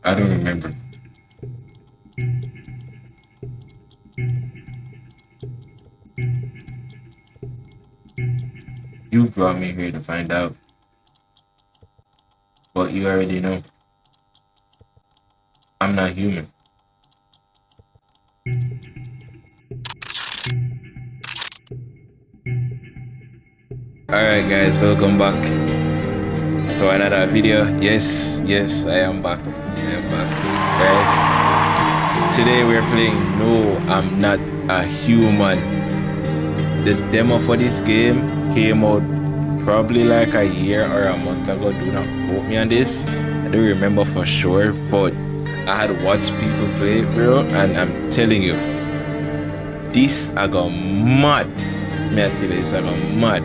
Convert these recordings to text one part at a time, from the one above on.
I don't remember. You brought me here to find out, but you already know. I'm not human. Alright guys, welcome back to another video. Yes, I am back. Right? Today we're playing No, I'm Not a Human. The demo for this game came out probably like a year or a month ago. Do not quote me on this. I don't remember for sure, but I had watched people play it, bro, and I'm telling you, this I got mad. Me I tell you, this I got mad.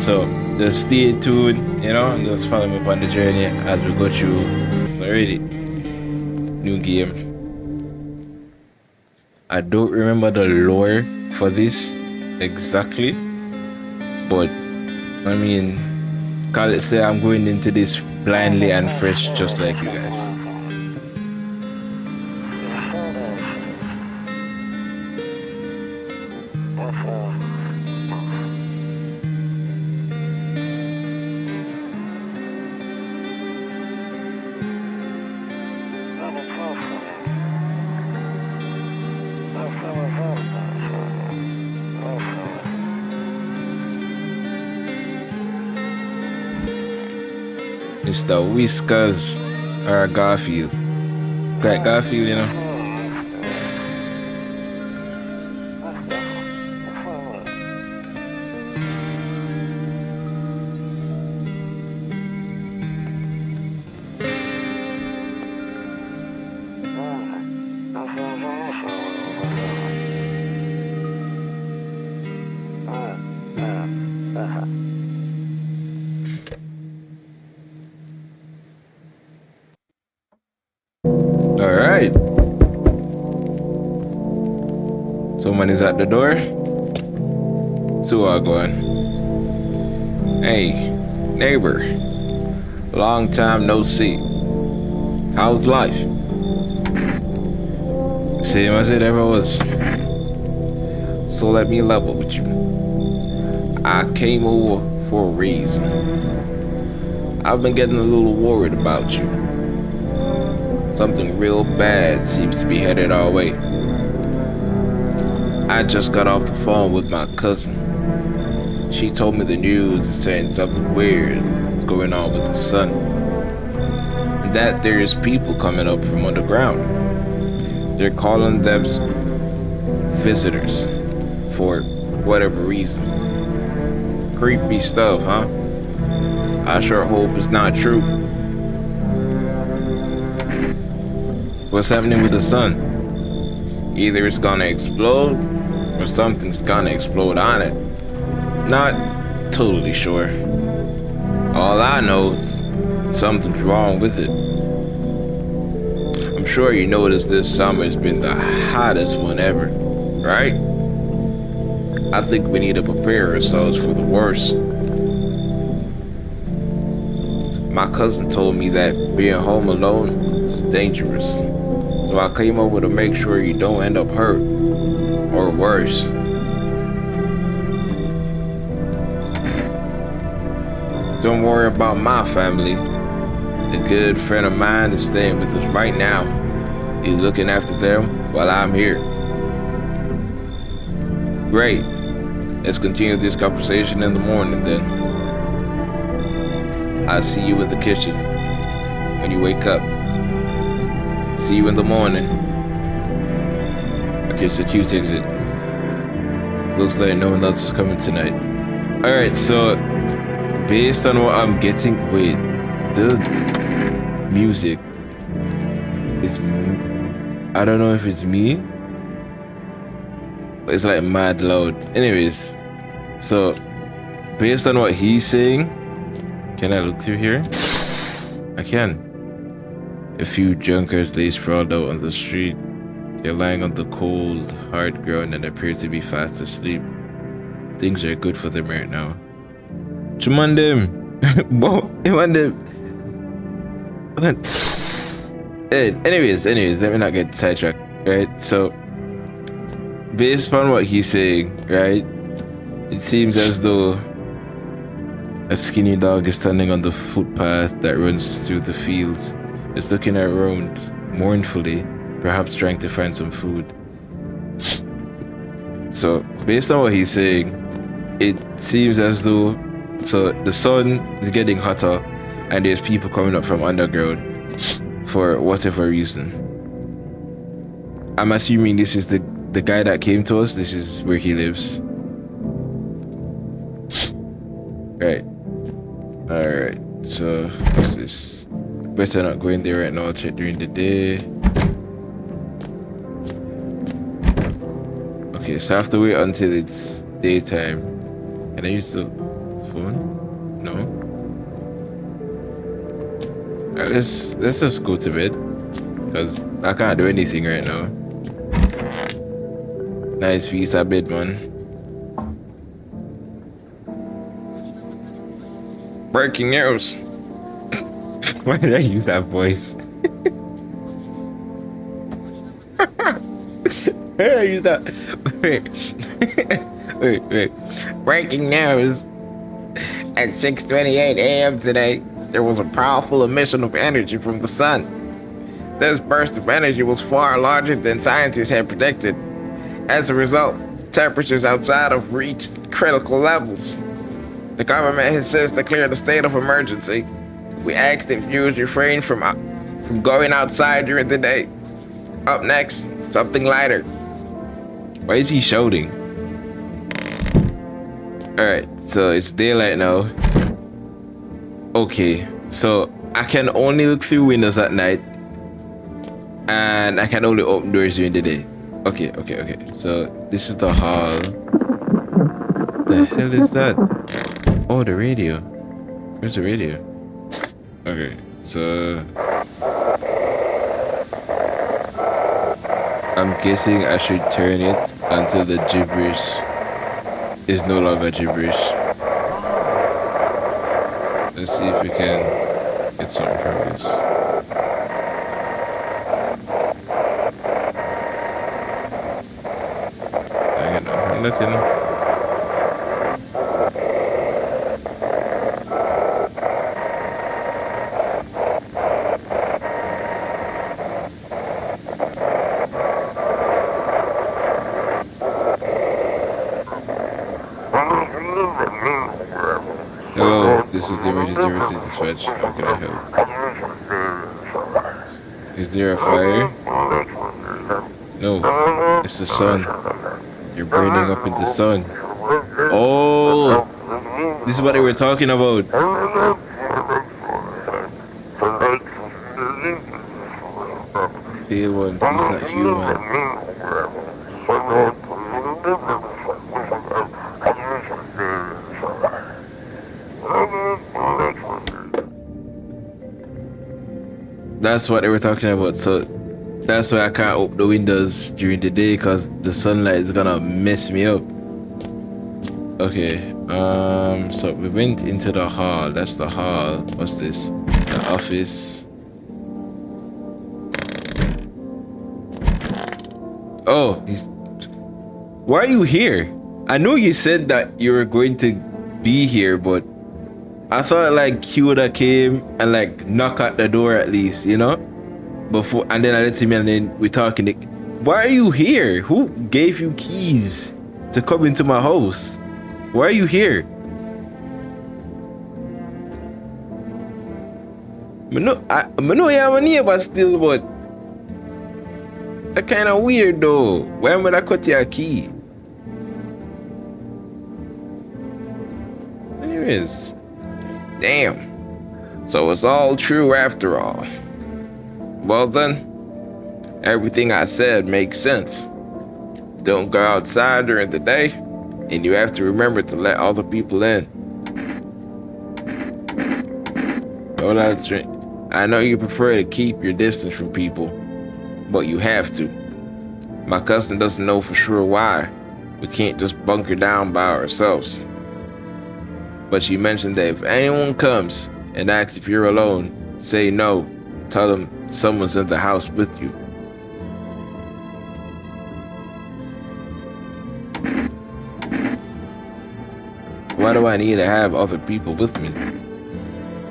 So just stay tuned, you know, and just follow me on the journey as we go through. So ready, new game. I don't remember the lore for this exactly, but I mean, call it say I'm going into this blindly and fresh, just like you guys. Mr. Whiskers or Garfield. Like Garfield, you know. Alright. Someone is at the door. So I going. Hey, neighbor. Long time no see. How's life? Same as it ever was. So let me level with you. I came over for a reason. I've been getting a little worried about you. Something real bad seems to be headed our way. I just got off the phone with my cousin. She told me the news is saying something weird is going on with the sun. And that there's people coming up from underground. They're calling them visitors for whatever reason. Creepy stuff, huh? I sure hope it's not true. What's happening with the sun? Either it's gonna explode or something's gonna explode on it. Not totally sure. All I know is something's wrong with it. I'm sure you noticed this summer's been the hottest one ever, right? I think we need to prepare ourselves for the worst. My cousin told me that being home alone is dangerous. So I came over to make sure you don't end up hurt, or worse. Don't worry about my family. A good friend of mine is staying with us right now. He's looking after them while I'm here. Great. Let's continue this conversation in the morning then. I'll see you in the kitchen when you wake up. See you in the morning. Okay, so Q takes it. Looks like no one else is coming tonight. Alright, so based on what I'm getting with the music, is I don't know if it's me, but it's like mad loud. Anyways, so based on what he's saying, can I look through here? I can. A few junkers lay sprawled out on the street. They're lying on the cold, hard ground and appear to be fast asleep. Things are good for them right now. Chumandem! Whoa, Anyways, let me not get sidetracked, right? So, based on what he's saying, right, it seems as though a skinny dog is standing on the footpath that runs through the fields. It's looking around mournfully, perhaps trying to find some food. So, based on what he's saying, it seems as though the sun is getting hotter and there's people coming up from underground for whatever reason. I'm assuming this is the guy that came to us. This is where he lives. Right. Alright. So, what's this? Better not go in there right now. I'll check during the day. Okay, so I have to wait until it's daytime. Can I use the phone? No. Alright, let's just go to bed. Because I can't do anything right now. Nice piece of bed, man. Breaking news. Why did I use that voice? Why did I use that? Wait. Breaking news. At 6:28 a.m. today, there was a powerful emission of energy from the sun. This burst of energy was far larger than scientists had predicted. As a result, temperatures outside have reached critical levels. The government has since declared a state of emergency. We ask that viewers refrain from going outside during the day. Up next, something lighter. Why is he shouting? Alright, so it's daylight now. Okay, so I can only look through windows at night. And I can only open doors during the day. Okay. So this is the hall. The hell is that? Oh, the radio. Where's the radio? Okay, so I'm guessing I should turn it until the gibberish is no longer gibberish. Let's see if we can get something from this. I don't know, nothing. Hello, this is the emergency dispatch. How can I help? Is there a fire? No, it's the sun. You're burning up in the sun. Oh, this is what they were talking about. Pale one, he's not human. That's what they were talking about. So that's why I can't open the windows during the day, because the sunlight is gonna mess me up. Okay, so we went into the hall. That's the hall. What's this? The office. Oh, why are you here? I know you said that you were going to be here, but I thought like he would have came and like knock at the door at least, you know? Before, and then I let him in and then we're talking. Why are you here? Who gave you keys to come into my house? Why are you here? I know you have a neighbor still, but that kind of weird though. Why would I cut your key? Anyways. Damn. So it's all true after all. Well then, everything I said makes sense. Don't go outside during the day, and you have to remember to let other people in. Oh, that's right. I know you prefer to keep your distance from people, but you have to. My cousin doesn't know for sure why. We can't just bunker down by ourselves. But she mentioned that if anyone comes and asks if you're alone, say no. Tell them someone's in the house with you. Why do I need to have other people with me?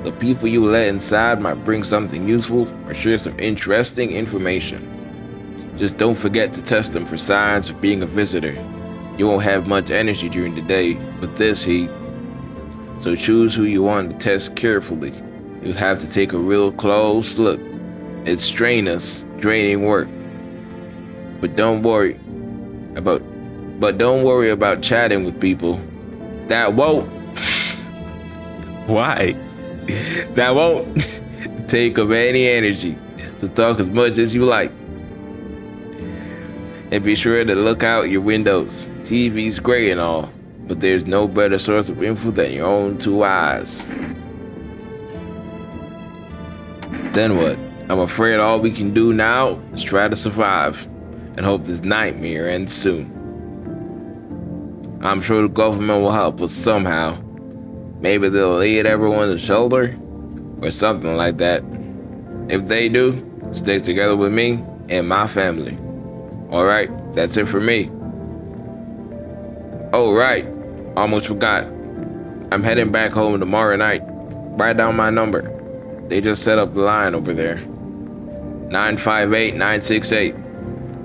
The people you let inside might bring something useful or share some interesting information. Just don't forget to test them for signs of being a visitor. You won't have much energy during the day with this heat, so choose who you want to test carefully. You'll have to take a real close look. It's strenuous, draining work. But don't worry about chatting with people. That won't. Why? That won't take up any energy. So talk as much as you like. And be sure to look out your windows. TV's great and all, but there's no better source of info than your own two eyes. Then what? I'm afraid all we can do now is try to survive and hope this nightmare ends soon. I'm sure the government will help us somehow. Maybe they'll lead everyone to shelter or something like that. If they do, stick together with me and my family. Alright, that's it for me. Oh right, almost forgot. I'm heading back home tomorrow night. Write down my number. They just set up the line over there. 958-968.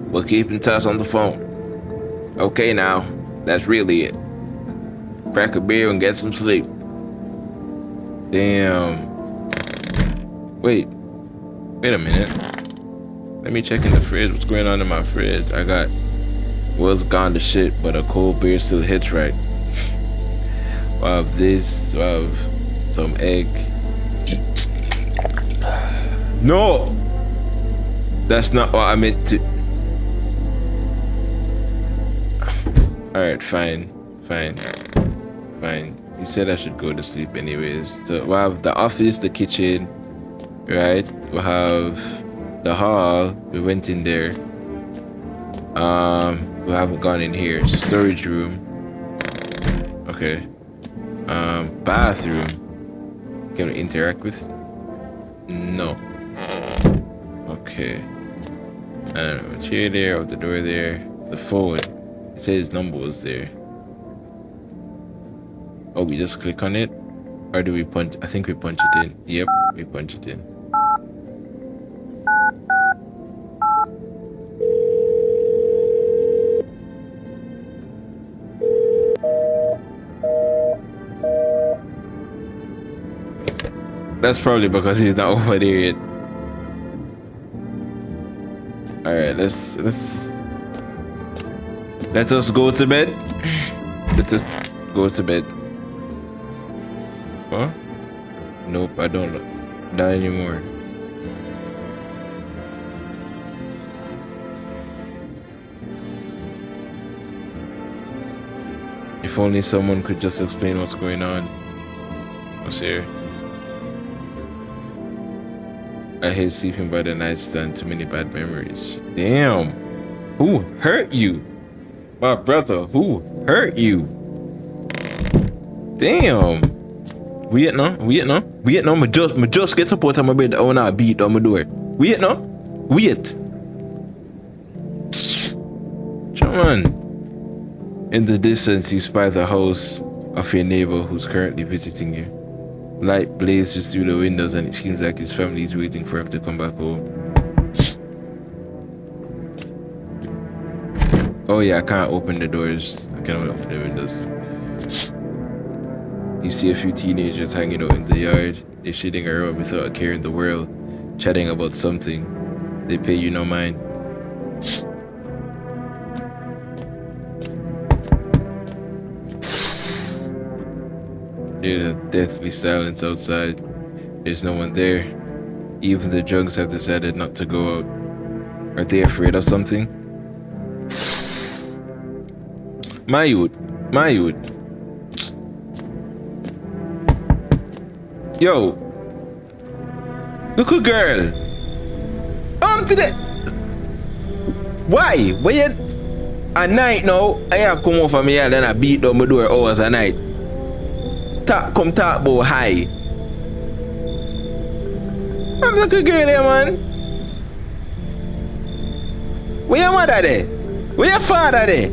We'll keep in touch on the phone. Okay now, that's really it. Crack a beer and get some sleep. Damn. Wait a minute. Let me check in the fridge. What's going on in my fridge? I got world's gone to shit, but a cold beer still hits right. We'll have this. We'll have some egg. No! That's not what I meant to. Alright, fine. You said I should go to sleep anyways. So we'll have the office, the kitchen, right? We'll have the hall. We went in there. We haven't gone in here. Storage room. Okay. Bathroom. Can we interact with? No. Okay. I don't know. Chair there, out the door there. The phone. It says his number was there. Oh, we just click on it? Or do we punch? I think we punch it in. Yep, we punch it in. That's probably because he's not over there yet. Alright, let us go to bed. Let us go to bed. Huh? Nope, I don't not anymore. If only someone could just explain what's going on. What's here? I hate sleeping by the nightstand. Too many bad memories. Damn. Who hurt you? My brother, who hurt you? Damn. Wait no. Me just get up out of my bed. I wanna beat on my door. Wait no. Wait. Come on. In the distance, you spy the house of your neighbor who's currently visiting you. Light blazes through the windows and it seems like his family is waiting for him to come back home. Oh yeah, I can't open the doors. I can only open the windows. You see a few teenagers hanging out in the yard. They're sitting around without a care in the world, chatting about something. They pay you no mind. There's a deathly silence outside. There's no one there. Even the drunks have decided not to go out. Are they afraid of something? My youth. Yo. Look a girl. Today. Why? Why you at night now? I have come over me and then I beat down my door hours a night. Come talk about hi. I'm like a girl there, man. Where your mother there? Where your father there?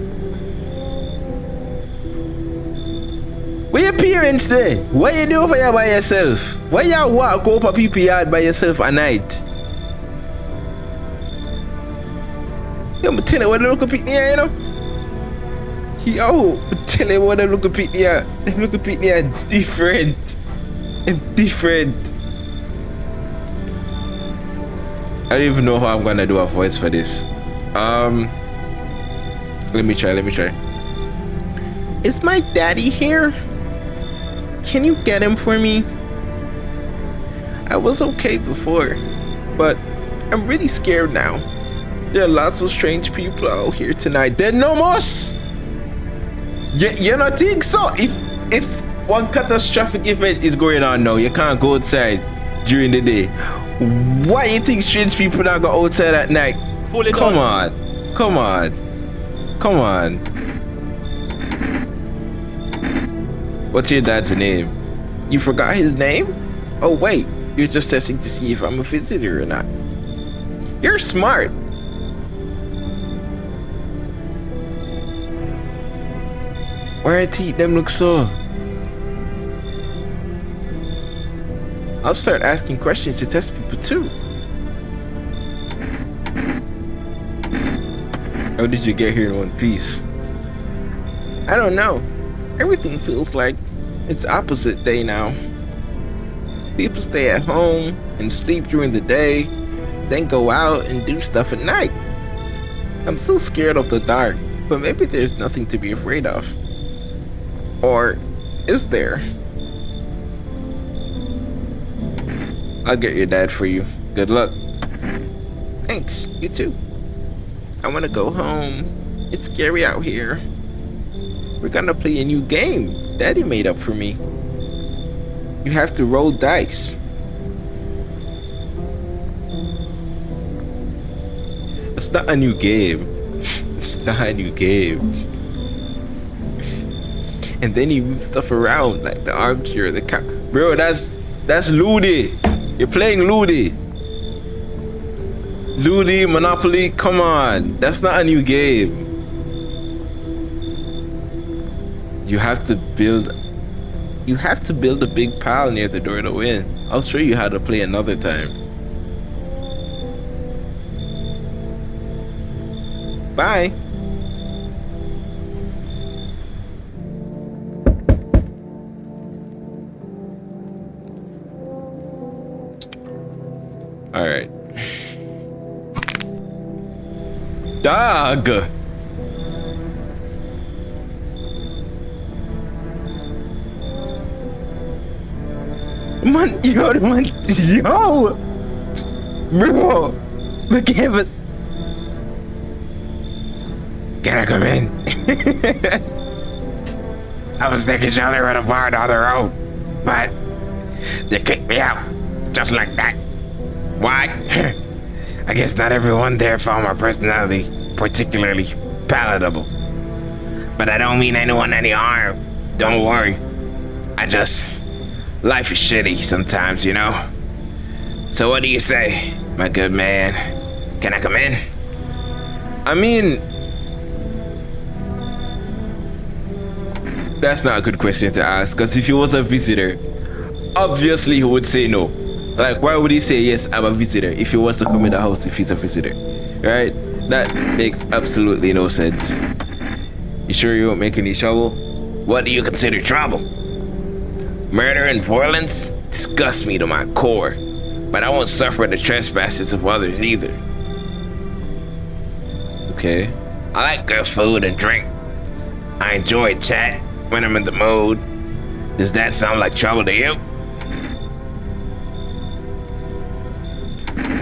Where your parents there? What you do over here by yourself? Why you walk over people's yard by yourself at night? Yo, I'm telling you what they look up here, you know? Yo, I'm telling you what they look up here. They look up here different. Different. I don't even know how I'm gonna do a voice for this. Let me try. Is my daddy here? Can you get him for me? I was okay before, but I'm really scared now. There are lots of strange people out here tonight. They're no more. You not think so? If one catastrophic event is going on now, you can't go outside during the day. Why you think strange people not go outside at night? Come on. What's your dad's name? You forgot his name? Oh wait, you're just testing to see if I'm a visitor or not. You're smart. Why are teeth them look so? I'll start asking questions to test people too. How did you get here in one piece? I don't know. Everything feels like it's opposite day now. People stay at home and sleep during the day, then go out and do stuff at night. I'm still scared of the dark, but maybe there's nothing to be afraid of. Or is there? I'll get your dad for you. Good luck. Thanks, you too. I want to go home. It's scary out here. We're gonna play a new game Daddy made up for me. You have to roll dice. It's not a new game. It's not a new game. And then you move stuff around like the armchair, the cat. Bro, that's Ludi. You're playing Ludi. Ludi, Monopoly, come on. That's not a new game. You have to build a big pile near the door to win. I'll show you how to play another time. Bye. All right. Dog. Man, yo, bro, McCabe. Can I come in? I was taking shelter at a bar down the road, but they kicked me out, just like that. Why? I guess not everyone there found my personality particularly palatable. But I don't mean anyone any harm. Don't worry. Life is shitty sometimes, you know? So what do you say, my good man? Can I come in? I mean, that's not a good question to ask, because if he was a visitor, obviously he would say no. Like, why would he say, yes, I'm a visitor, if he wants to come in the house if he's a visitor? Right? That makes absolutely no sense. You sure you won't make any trouble? What do you consider trouble? Murder and violence disgust me to my core, but I won't suffer the trespasses of others either. Okay. I like good food and drink. I enjoy chat when I'm in the mood. Does that sound like trouble to you?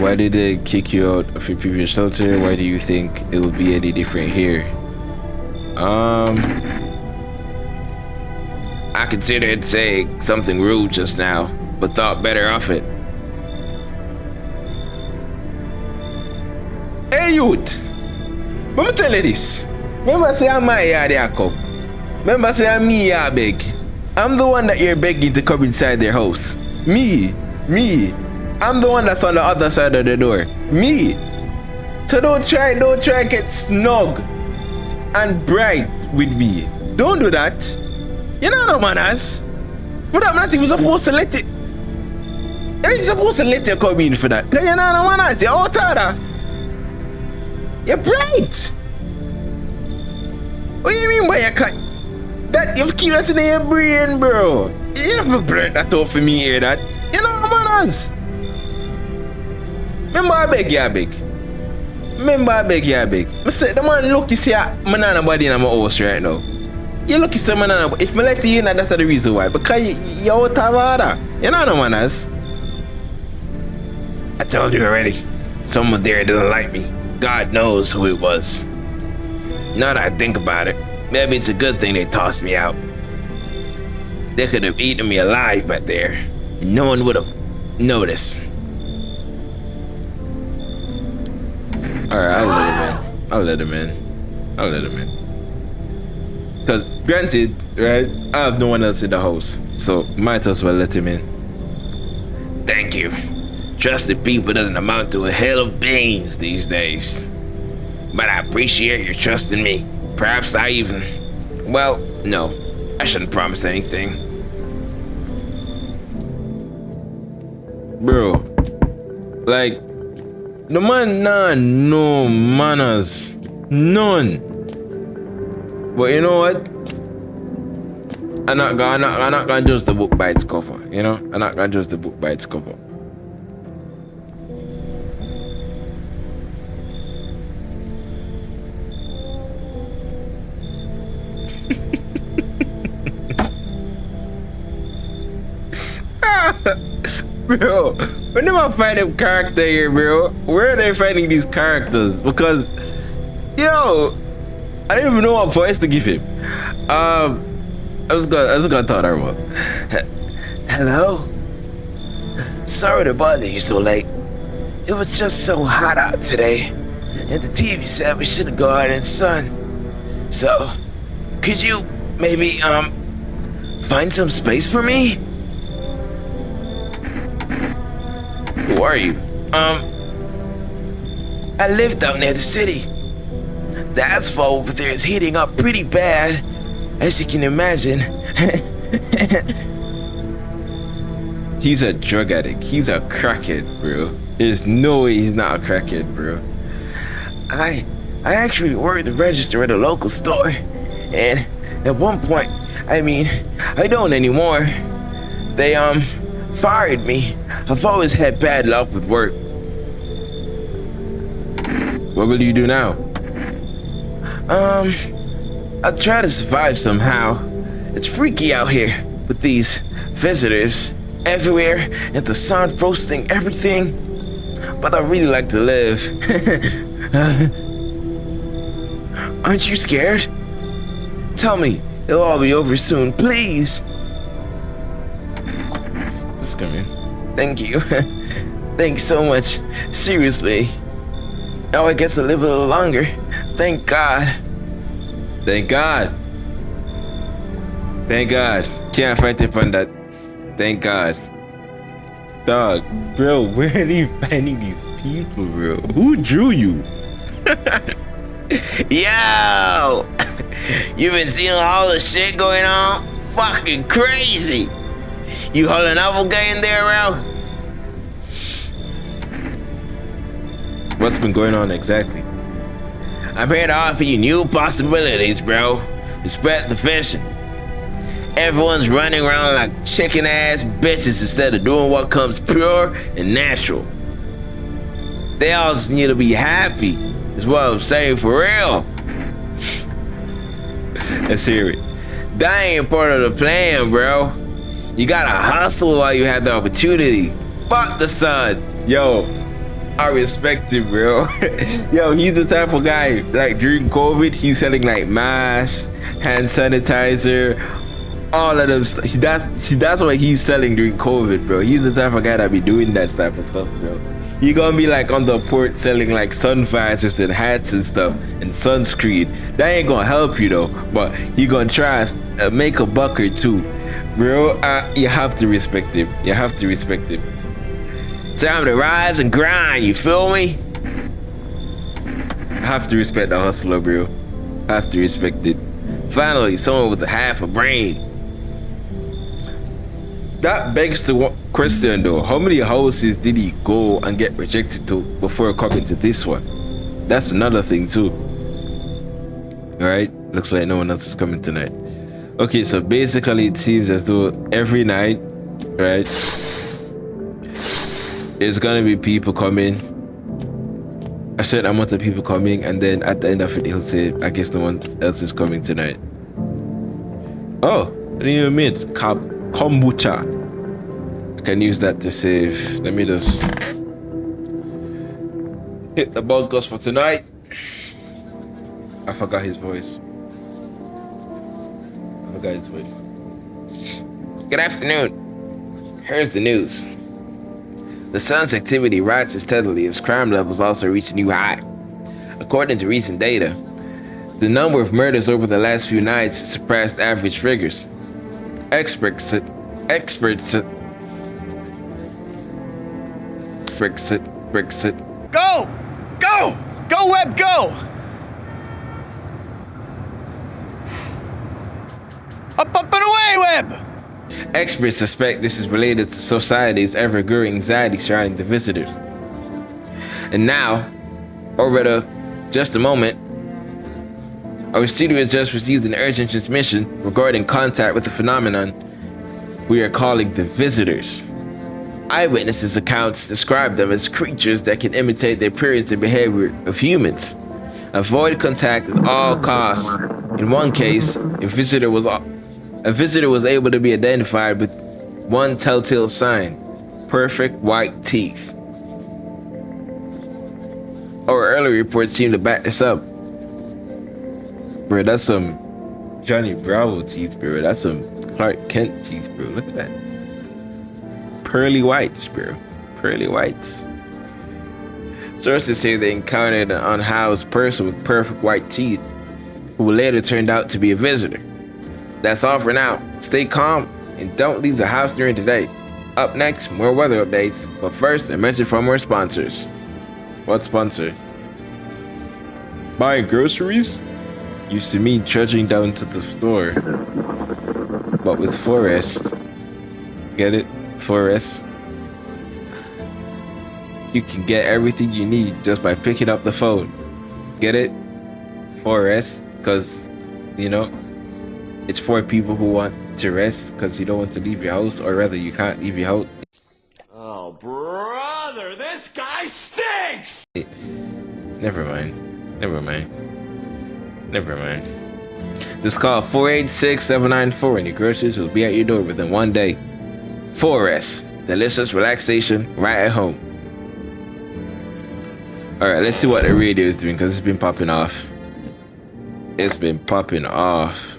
Why did they kick you out of your previous shelter? Why do you think it will be any different here? I considered saying something rude just now, but thought better of it. Hey youth! Let me tell you this. Remember say I'm my yard here come. Remember say I'm me here beg. I'm the one that you're begging to come inside their house. Me. I'm the one that's on the other side of the door. Me. So don't try get snug and bright with me. Don't do that. You know no manners. For that, I'm not even supposed to let it. You're not supposed to let you come in for that. Cause you know no manners. You're out of that. You're bright. What do you mean by you can't? That you keep that in your brain, bro. You never break that out for me here, that. You know no manners. Remember I beg you, I beg. I say the man look you see man not nobody in my house right now. You look you see man not, if me let you in, that's the reason why. Because you out of order. You know no manners. I told you already. Someone there didn't like me. God knows who it was. Now that I think about it, maybe it's a good thing they tossed me out. They could have eaten me alive back there, and no one would have noticed. Alright, I'll let him in. Cause granted, right, I have no one else in the house, so might as well let him in. Thank you. Trusted people doesn't amount to a hill of beans these days. But I appreciate your trust in me. Perhaps I even... Well, no. I shouldn't promise anything. Bro. Like... The man nah no manners. None. But you know what? I'm not gonna judge the book by its cover, you know? I'm not gonna judge the book by its cover. Bro, when do I find them character here, bro? Where are they finding these characters? Because, yo, I don't even know what voice to give him. I was gonna talk to her about. Hello? Sorry to bother you so late. It was just so hot out today, and the TV said we shouldn't go out in the sun. So, could you maybe find some space for me? Who are you? I live down near the city. The asphalt over there is heating up pretty bad, as you can imagine. He's a drug addict. He's a crackhead, bro. There's no way he's not a crackhead, bro. I actually work the register at a local store, and at one point, I mean, I don't anymore. They fired me. I've always had bad luck with work. What will you do now? I'll try to survive somehow. It's freaky out here with these visitors everywhere and the sun roasting everything. But I really like to live. Aren't you scared? Tell me, it'll all be over soon, please. Just come in. Thank you. Thanks so much. Seriously. Now I get to live a little longer. Thank God. Thank God. Thank God. Can't fight it on that. Thank God. Dog, bro, where are you finding these people, bro? Who drew you? Yo! You been seeing all the shit going on? Fucking crazy! You holding up okay in there, bro? What's been going on exactly? I'm here to offer you new possibilities, bro. Respect the fishing. Everyone's running around like chicken ass bitches instead of doing what comes pure and natural. They all just need to be happy, is what I'm saying, for real. Let's hear it. That ain't part of the plan, bro. You gotta hustle while you have the opportunity. Fuck the sun. Yo, I respect him, bro. Yo, he's the type of guy, like during COVID, he's selling like masks, hand sanitizer, all of them stuff. That's what he's selling during COVID, bro. He's the type of guy that be doing that type of stuff, bro. You gonna be like on the port selling like sun visors and hats and stuff and sunscreen. That ain't gonna help you though, but you gonna try and make a buck or two, bro. You have to respect him. You have to respect him. Time to rise and grind, you feel me? have to respect the hustler, bro. Have to respect it. Finally, someone with a half a brain. That begs the question though, how many houses did he go and get rejected to before coming to this one? That's another thing too. Alright, looks like no one else is coming tonight. Okay, so basically it seems as though every night, right, there's gonna be people coming, a certain amount of people coming, and then at the end of it he'll say, I guess no one else is coming tonight. Oh, what do you mean? Kombucha. I can use that to save. Let me just hit the podcast for tonight. I forgot his voice. Good afternoon. Here's the news. The sun's activity rises steadily as crime levels also reach a new high. According to recent data, the number of murders over the last few nights has surpassed average figures. Experts. Go! Go! Go, Webb, go! Up and away, Webb! Experts suspect this is related to society's ever-growing anxiety surrounding the visitors. And now, over just a moment, our studio has just received an urgent transmission regarding contact with the phenomenon we are calling the visitors. Eyewitnesses' accounts describe them as creatures that can imitate the appearance and behavior of humans. Avoid contact at all costs. In one case, a visitor was able to be identified with one telltale sign: perfect white teeth. Our earlier reports seem to back this up. Bro, that's some Johnny Bravo teeth, bro. That's some Clark Kent teeth, bro. Look at that. Pearly whites, bro. Pearly whites. Sources say they encountered an unhoused person with perfect white teeth who later turned out to be a visitor. That's all for now. Stay calm and don't leave the house during the day. Up next, more weather updates. But first, a mention from our sponsors. What sponsor? Buying groceries? Used to mean trudging down to the store. But with Forest. Get it? Forest. You can get everything you need just by picking up the phone. Get it? Forest. Because, you know, it's for people who want to rest because you don't want to leave your house, or rather you can't leave your house. Oh, brother, this guy stinks! Never mind. Just call 486-794 and your groceries will be at your door within one day. Forest. Delicious relaxation right at home. Alright, let's see what the radio is doing because it's been popping off. It's been popping off.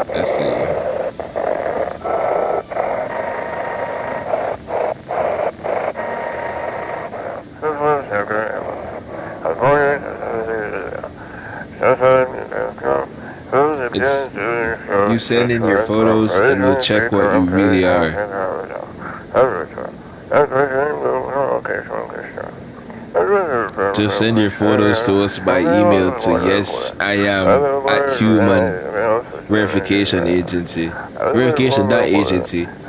Let's see. It's you send in your photos and we'll check what you really are. Just send your photos to us by email to yesiam@human verification.agency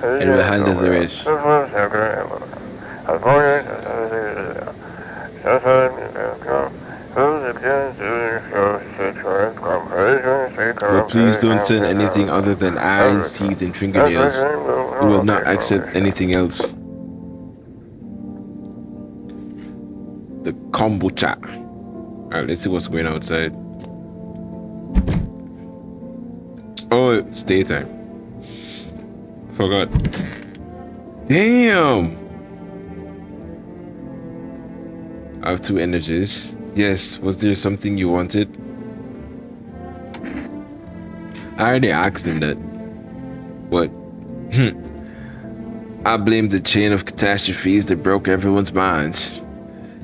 and we'll handle the rest. But please don't send anything other than eyes, teeth, and fingernails. We will not accept anything else. The kombucha. Alright, let's see what's going on outside. Oh, it's daytime. Forgot. Damn! I have 2 energies. Yes, was there something you wanted? I already asked him that. What? I blame the chain of catastrophes that broke everyone's minds.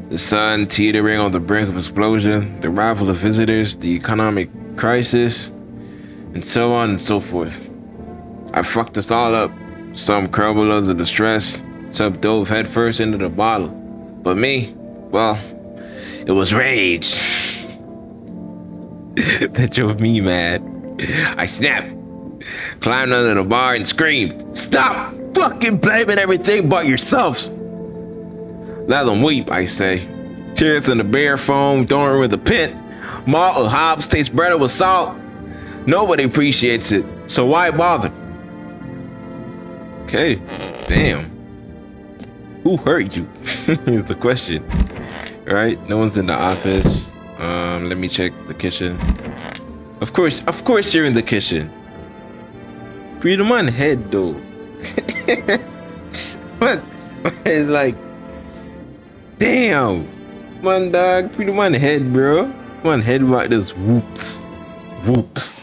The sun teetering on the brink of explosion, the arrival of visitors, the economic crisis, and so on and so forth. I fucked us all up. Some crumbled under the stress, some dove headfirst into the bottle. But me, well, It was rage that drove me mad. I snapped, climbed under the bar, and screamed, "Stop fucking blaming everything but yourselves!" Let them weep, I say. Tears in the bare foam, thrown with a pit. Malt or hops tastes better with salt. Nobody appreciates it, so why bother? Okay, damn. Who hurt you? Is the question. Right? No one's in the office. Let me check the kitchen. Of course you're in the kitchen. Freedom on head though. What? It's like, damn. Man, dog, freedom on head, bro. One head like this. Whoops. Whoops.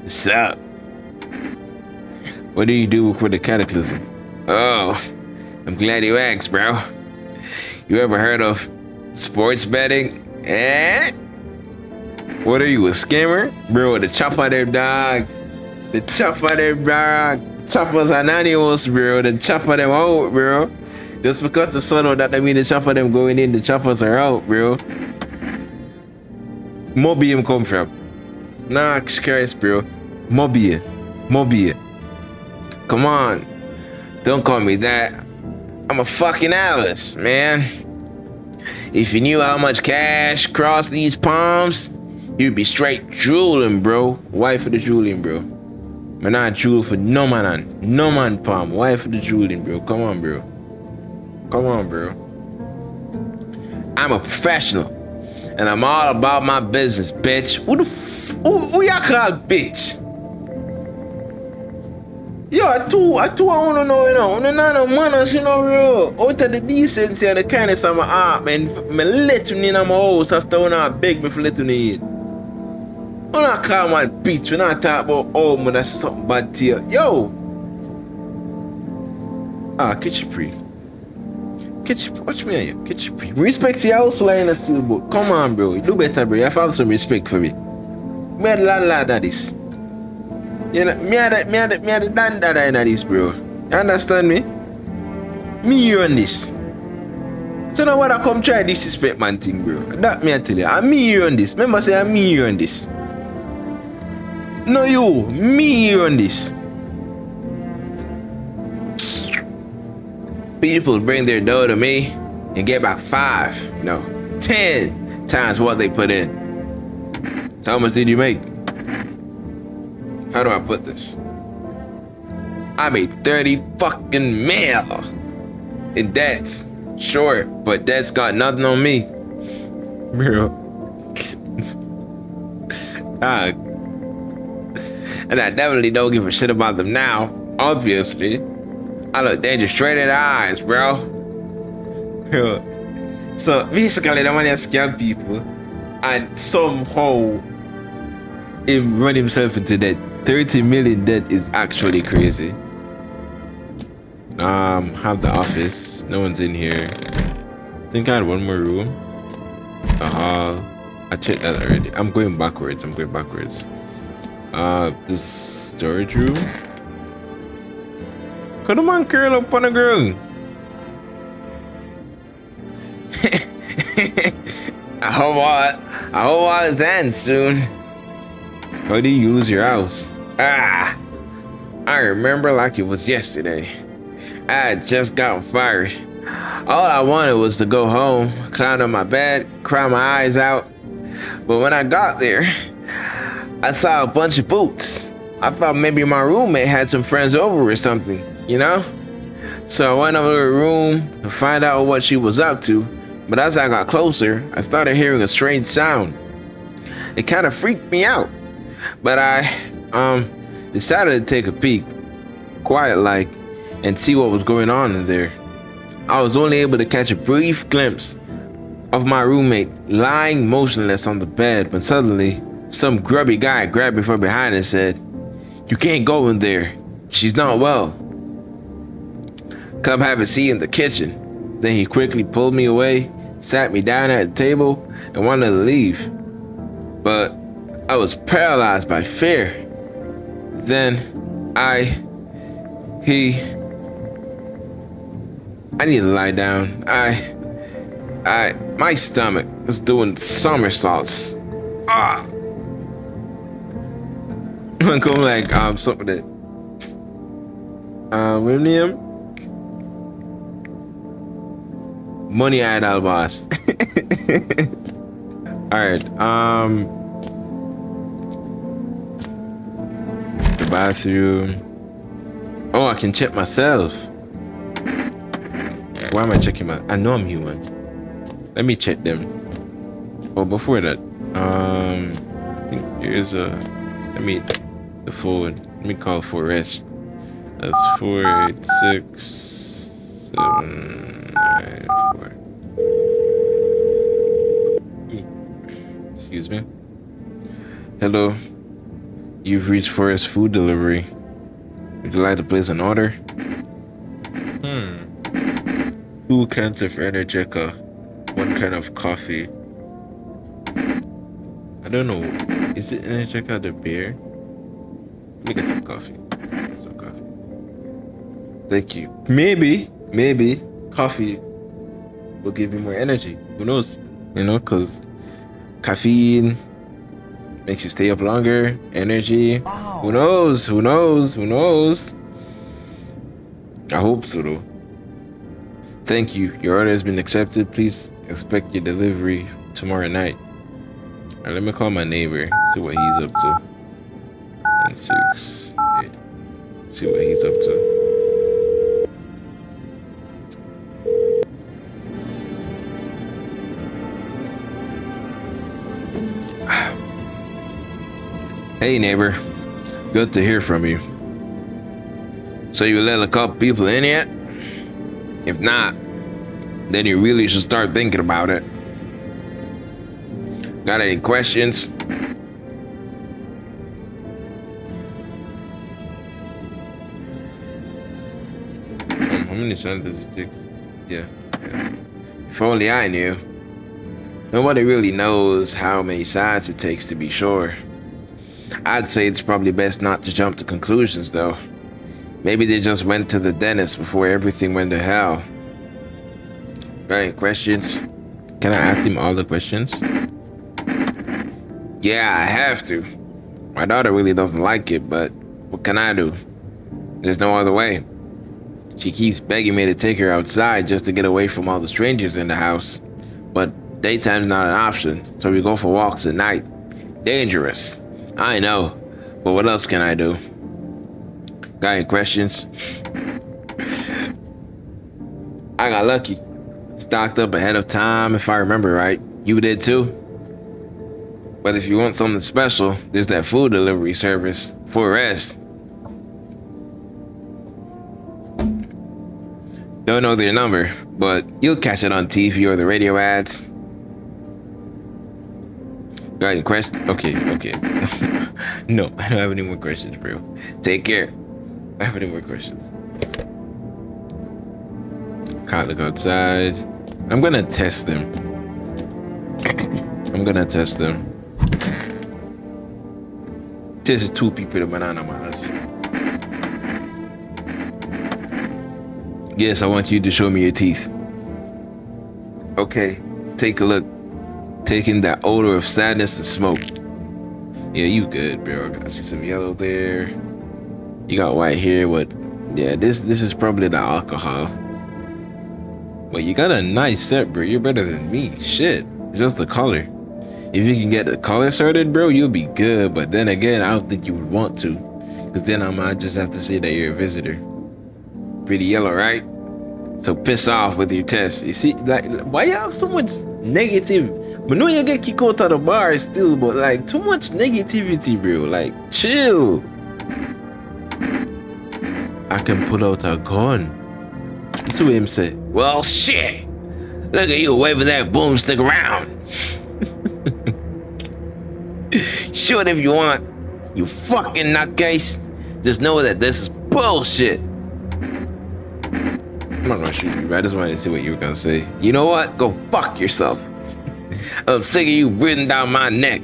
Sup? What do you do for the cataclysm? Oh, I'm glad you asked, bro. You ever heard of sports betting? Eh? What are you, a scammer? Bro, the chopper there, dog. The chopper there, dog. Choppers are anonymous, bro. The chopper them out, bro. Just because the sun out, that mean the chopper them going in, the choppers are out, bro. Mobium come from? Nah, Christ, bro. Mobia. Come on. Don't call me that. I'm a fucking Alice, man. If you knew how much cash crossed these palms, you'd be straight drooling, bro. Why for the drooling, bro? Man, I drool for no man palm. Why for the drooling, bro? Come on, bro. I'm a professional, and I'm all about my business, bitch. Who y'all call bitch? Yo, I wanna know, you know, no manners, you know, bro. Out of the decency and the kindness of my heart, man, me let you in my house after when I beg me for letting you in. When I call my bitch, when I talk about, oh, man, that's something bad to you. Yo! Catch you free. Watch me on you. Catch you free. Respect your house line and still, but come on, bro. You do better, bro. You have some respect for me. Me had a landlord of this. You know, me had a landlord in this, bro. You understand me? Me here on this. So now when I come try disrespect man thing, bro. That me I tell you. I'm me here on this. Remember say I'm me here on this. No you, me here on this. People bring their dough to me and get back 5, no, 10 times what they put in. So how much did you make? How do I put this? I made 30 fucking mil in debts. Sure, but debts got nothing on me. Bro. And I definitely don't give a shit about them now, obviously. I look danger straight in the eyes, bro. So basically, the money scam people and somehow him run himself into debt. 30 million debt is actually crazy. Have the office. No one's in here. I think I had one more room. The hall. I checked that already. I'm going backwards. The storage room. Come on, curl up on the ground. I hope all is end soon. How do you use your house? I remember like it was yesterday. I had just gotten fired. All I wanted was to go home, climb on my bed, cry my eyes out. But when I got there, I saw a bunch of boots. I thought maybe my roommate had some friends over or something, you know? So I went over to her room to find out what she was up to. But as I got closer, I started hearing a strange sound. It kind of freaked me out. But I decided to take a peek, quiet like, and see what was going on in there. I was only able to catch a brief glimpse of my roommate lying motionless on the bed when suddenly some grubby guy grabbed me from behind and said, "You can't go in there. She's not well. Come have a seat in the kitchen." Then he quickly pulled me away, sat me down at the table and wanted to leave. But I was paralyzed by fear. Then I need to lie down. My stomach is doing somersaults. I'm going like something that William money at al boss. Alright, the bathroom. Oh, I can check myself. Why am I checking I know I'm human. Let me check them. Oh, before that, I think here's the phone. Let me call for rest. That's 486-794. Excuse me. Hello. You've reached Forest Food Delivery. Would you like to place an order? 2 cans of Energica. 1 can of coffee. I don't know. Is it Energica the beer? Let me get some coffee. Thank you. Maybe coffee will give me more energy. Who knows? You know, because caffeine makes you stay up longer. Energy. Wow. Who knows? I hope so though. Thank you. Your order has been accepted. Please expect your delivery tomorrow night. Alright, let me call my neighbor. See what he's up to. 968. See what he's up to. Hey neighbor, good to hear from you. So you let a couple people in yet? If not, then you really should start thinking about it. Got any questions? How many cents does it take? Yeah. If only I knew. Nobody really knows how many sides it takes to be sure. I'd say it's probably best not to jump to conclusions though. Maybe they just went to the dentist before everything went to hell. Got any questions? Can I ask him all the questions? Yeah, I have to. My daughter really doesn't like it, but what can I do? There's no other way. She keeps begging me to take her outside just to get away from all the strangers in the house. But daytime's not an option, so we go for walks at night. Dangerous. I know, but what else can I do? Got any questions? I got lucky. Stocked up ahead of time, if I remember right. You did too? But if you want something special, there's that food delivery service for rest. Don't know their number, but you'll catch it on TV or the radio ads. Got any questions? Okay. No, I don't have any more questions, bro. Take care. I don't have any more questions. Can't look outside. I'm gonna test them. Test 2 people the banana manas. Yes, I want you to show me your teeth. Okay, take a look. Taking that odor of sadness and smoke. Yeah, you good, bro. I see some yellow there. You got white here, but yeah, this is probably the alcohol. But you got a nice set, bro. You're better than me. Shit, just the color. If you can get the color sorted, bro, you'll be good. But then again, I don't think you would want to, because then I might just have to say that you're a visitor. Pretty yellow, right? So piss off with your test. You see, like, why you have so much negative? But no, you get kicked out of the bar still, but like too much negativity, bro. Like, chill. I can pull out a gun. That's what him said. Well, shit. Look at you waving that boomstick around. Shoot if you want, you fucking nutcase. Just know that this is bullshit. I'm not gonna shoot you, but I just wanted to see what you were gonna say. You know what? Go fuck yourself. I'm sick of you breathing down my neck.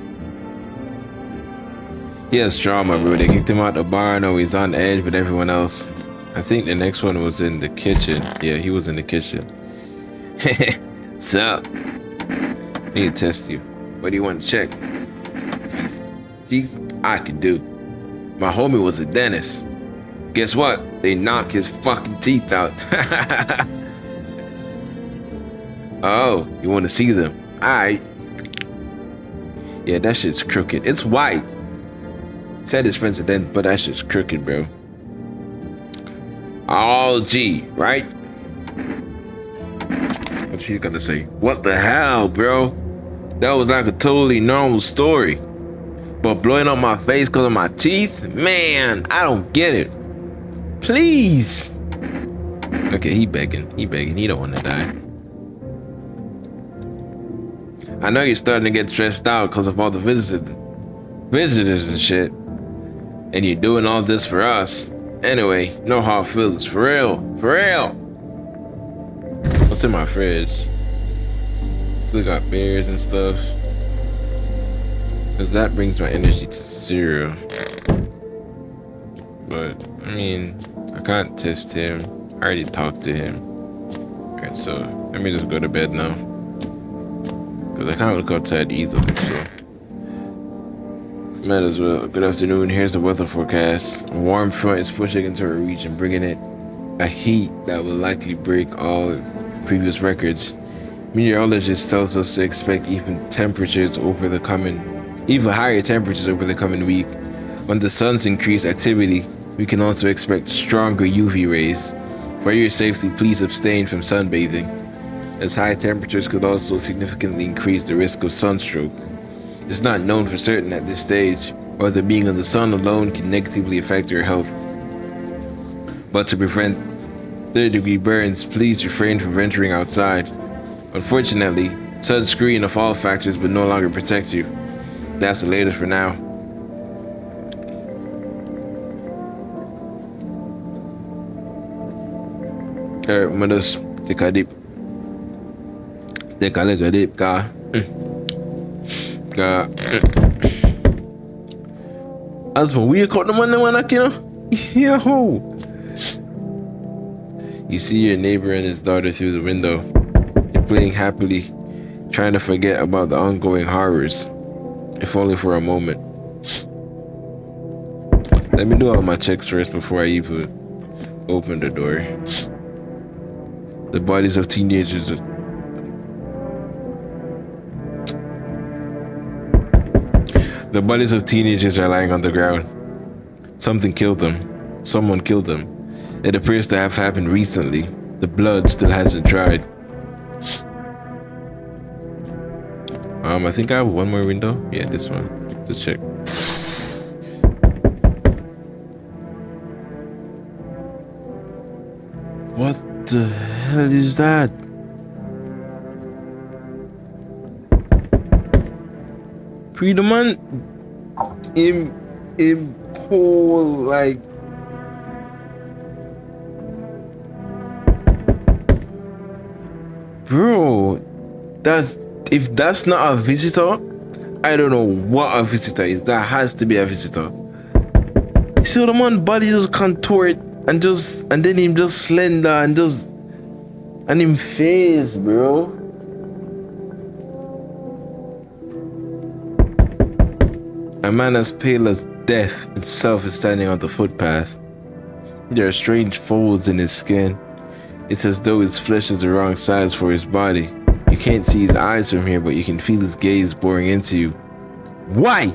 He has trauma, bro. They kicked him out the bar. No, he's on edge with everyone else. I think the next one was in the kitchen. Yeah, he was in the kitchen. Sup? I need to test you. What do you want to check? Teeth? I can do. My homie was a dentist. Guess what? They knock his fucking teeth out. Oh, you want to see them? Alright. Yeah, that shit's crooked. It's white. Said his friend's a dentist, but that shit's crooked, bro. Oh, gee, right? What's she gonna say? What the hell, bro? That was like a totally normal story. But blowing up my face because of my teeth? Man, I don't get it. Please. Okay, he begging. He begging. He don't want to die. I know you're starting to get stressed out because of all the visitors and shit. And you're doing all this for us. Anyway, no hard feelings. For real. For real. What's in my fridge? Still got beers and stuff. Because that brings my energy to 0. But, I mean, I can't test him. I already talked to him. Alright, so let me just go to bed now. Because I can't look outside either, so. Might as well. Good afternoon. Here's the weather forecast. A warm front is pushing into our region, bringing it a heat that will likely break all previous records. Meteorologists tell us to expect even higher temperatures over the coming week. When the sun's increased activity, we can also expect stronger UV rays. For your safety, please abstain from sunbathing, as high temperatures could also significantly increase the risk of sunstroke. It's not known for certain at this stage whether being in the sun alone can negatively affect your health. But to prevent third-degree burns, please refrain from venturing outside. Unfortunately, sunscreen of all factors will no longer protect you. That's the latest for now. Alright, I'm gonna just take a dip. Take a little dip, guy. As for we caught the money when I can, yo. You see your neighbor and his daughter through the window. They're playing happily, trying to forget about the ongoing horrors, if only for a moment. Let me do all my checks first before I even open the door. The bodies of teenagers. The bodies of teenagers are lying on the ground. Something killed them. Someone killed them. It appears to have happened recently. The blood still hasn't dried. I think I have one more window. Yeah, this one. Let's check. What the hell is that? Freedom man in whole like bro, if that's not a visitor, I don't know what a visitor is. That has to be a visitor. You see the man body just contoured and then him just slender and him face, bro. A man as pale as death itself is standing on the footpath. There are strange folds in his skin. It's as though his flesh is the wrong size for his body. You can't see his eyes from here, but you can feel his gaze boring into you. Why?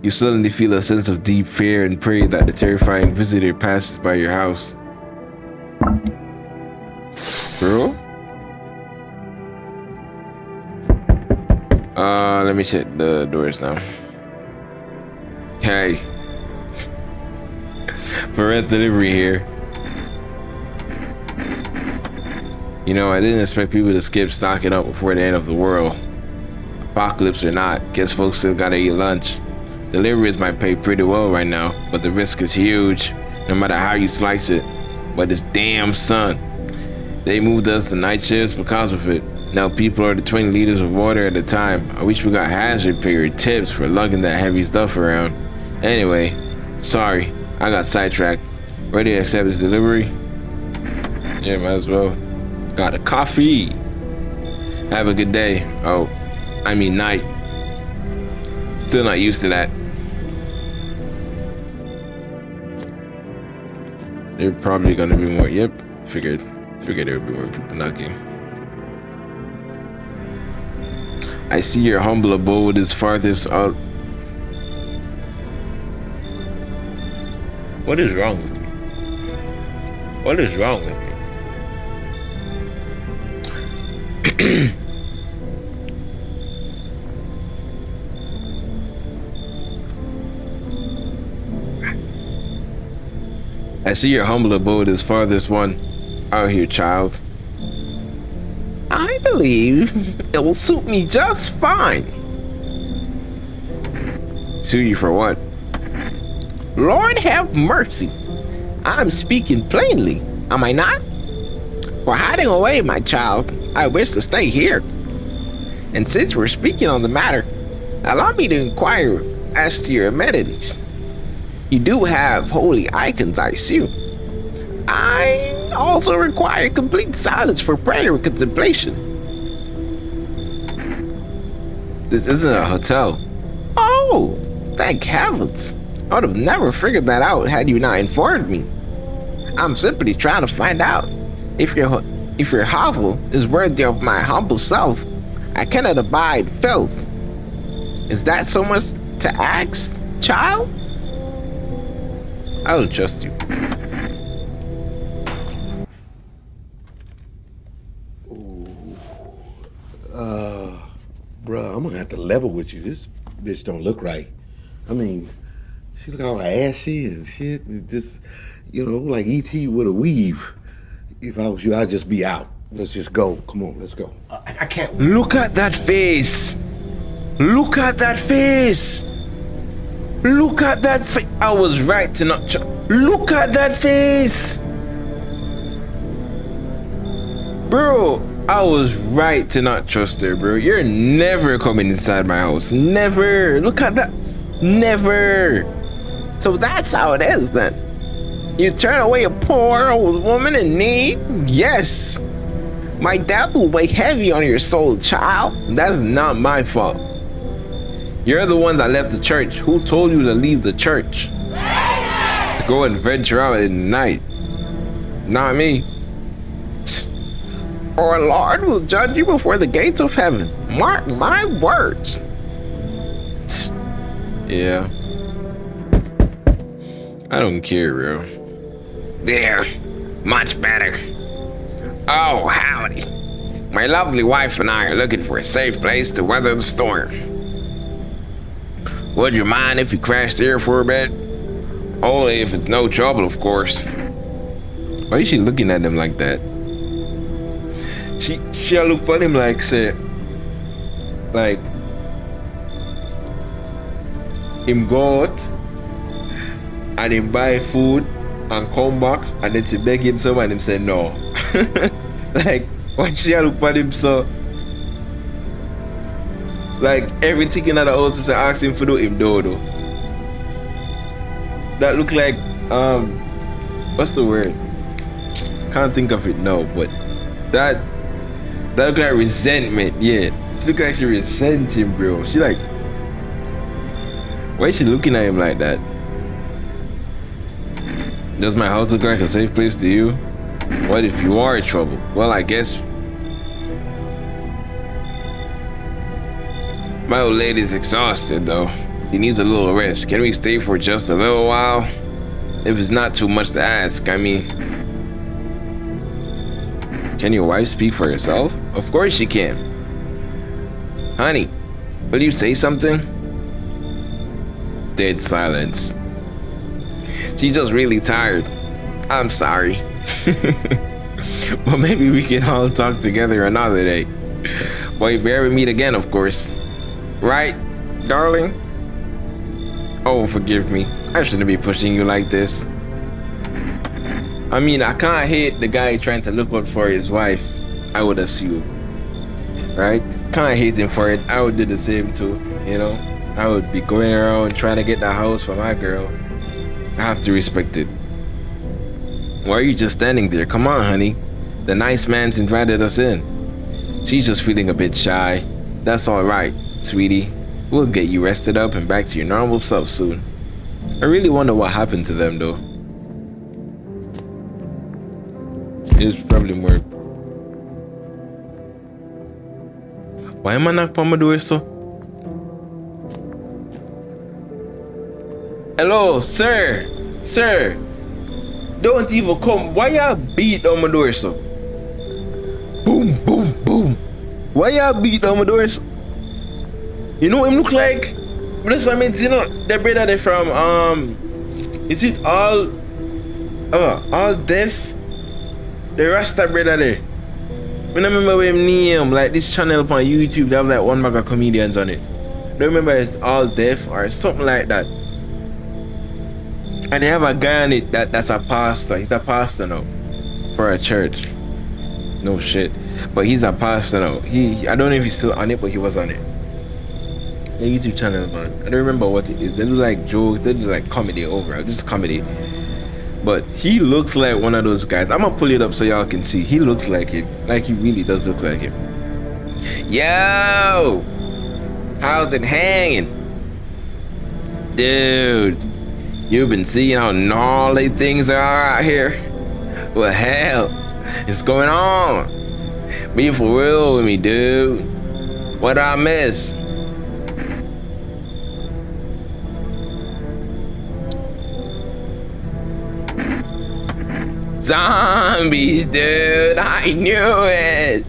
You suddenly feel a sense of deep fear and pray that the terrifying visitor passes by your house. Bro? Let me check the doors now. Hey. For rent delivery here. You know, I didn't expect people to skip stocking up before the end of the world. Apocalypse or not, guess folks still gotta eat lunch. Deliveries might pay pretty well right now, but the risk is huge, no matter how you slice it. but this damn sun. They moved us to night shifts because of it. Now people are the 20 liters of water at a time. I wish we got hazard period tips for lugging that heavy stuff around. Anyway, sorry, I got sidetracked. Ready to accept this delivery? Yeah, might as well. Got a coffee. Have a good day. Oh, I mean night. Still not used to that. They're probably gonna be more. Yep, figured there would be more people knocking. I see your humble abode is farthest out. What is wrong with me? What is wrong with me? I see your humble abode is farthest one out here, child. I believe it will suit me just fine. Suit you for what? Lord have mercy. I'm speaking plainly, am I not? For hiding away, my child, I wish to stay here. And since we're speaking on the matter, allow me to inquire as to your amenities. You do have holy icons, I assume. I also require complete silence for prayer and contemplation. This isn't a hotel. Oh, thank heavens. I would have never figured that out had you not informed me. I'm simply trying to find out if your hovel is worthy of my humble self. I cannot abide filth. Is that so much to ask, child? I will trust you. Bruh, I'm gonna have to level with you. This bitch don't look right. I mean, she look all ashy and shit. It just, you know, like E.T. with a weave. If I was you, I'd just be out. Let's just go. Come on, let's go. I can't. Look at that face. Look at that face. Look at that face. I was right to not. Look at that face. Bro, I was right to not trust her, bro. You're never coming inside my house. Never. Look at that. Never. So that's how it is then. You turn away a poor old woman in need? Yes. My death will weigh heavy on your soul, child. That's not my fault. You're the one that left the church. Who told you to leave the church? To go and venture out at night. Not me. Our Lord will judge you before the gates of heaven. Mark my words. Yeah. I don't care, bro. There. Much better. Oh, howdy. My lovely wife and I are looking for a safe place to weather the storm. Would you mind if you crashed here for a bit? Only if it's no trouble, of course. Why is she looking at him like that? She look at him like, say, like, him go out and him buy food and come back and then she beg him some and him say no. Like, why she look at him so? Like, everything in the house is ask him for do, him do. That look like, what's the word? Can't think of it now, but that look like resentment, yeah. She look like she resent him, bro. She like, why is she looking at him like that? Does my house look like a safe place to you? What if you are in trouble? Well, I guess my old lady's exhausted though. She needs a little rest. Can we stay for just a little while? If it's not too much to ask, I mean. Can your wife speak for herself? Of course she can. Honey, will you say something? Dead silence. She's just really tired. I'm sorry. Well, maybe we can all talk together another day. But if we ever meet again, of course. Right, darling? Oh, forgive me. I shouldn't be pushing you like this. I mean, I can't hate the guy trying to look out for his wife, I would assume. Right? Can't hate him for it. I would do the same too, you know? I would be going around trying to get the house for my girl. I have to respect it. Why are you just standing there? Come on, honey. The nice man's invited us in. She's just feeling a bit shy. That's alright, sweetie. We'll get you rested up and back to your normal self soon. I really wonder what happened to them though. It's probably more. Why am I not on my door, so? Hello, sir. Sir. Don't even come. Why y'all beat on my door, so? Boom, boom, boom. Why y'all beat on my door, so? You know what him look like? But I mean, you know, the brother they from is it all deaf? The Rasta brother there. I remember what him name, like this channel on YouTube, they have like one mega comedians on it. I don't remember it's all deaf or something like that. And they have a guy on it that's a pastor. He's a pastor now for a church. No shit. But he's a pastor now. I don't know if he's still on it, but he was on it. The YouTube channel, man. I don't remember what it is. They do like jokes, they do like comedy overall, just comedy. But he looks like one of those guys. I'm gonna pull it up so y'all can see. He looks like him. Like he really does look like him. Yo! How's it hanging? Dude, you've been seeing how gnarly things are out here? What hell is going on? Be for real with me, dude. What did I miss? Zombies, dude. I knew it.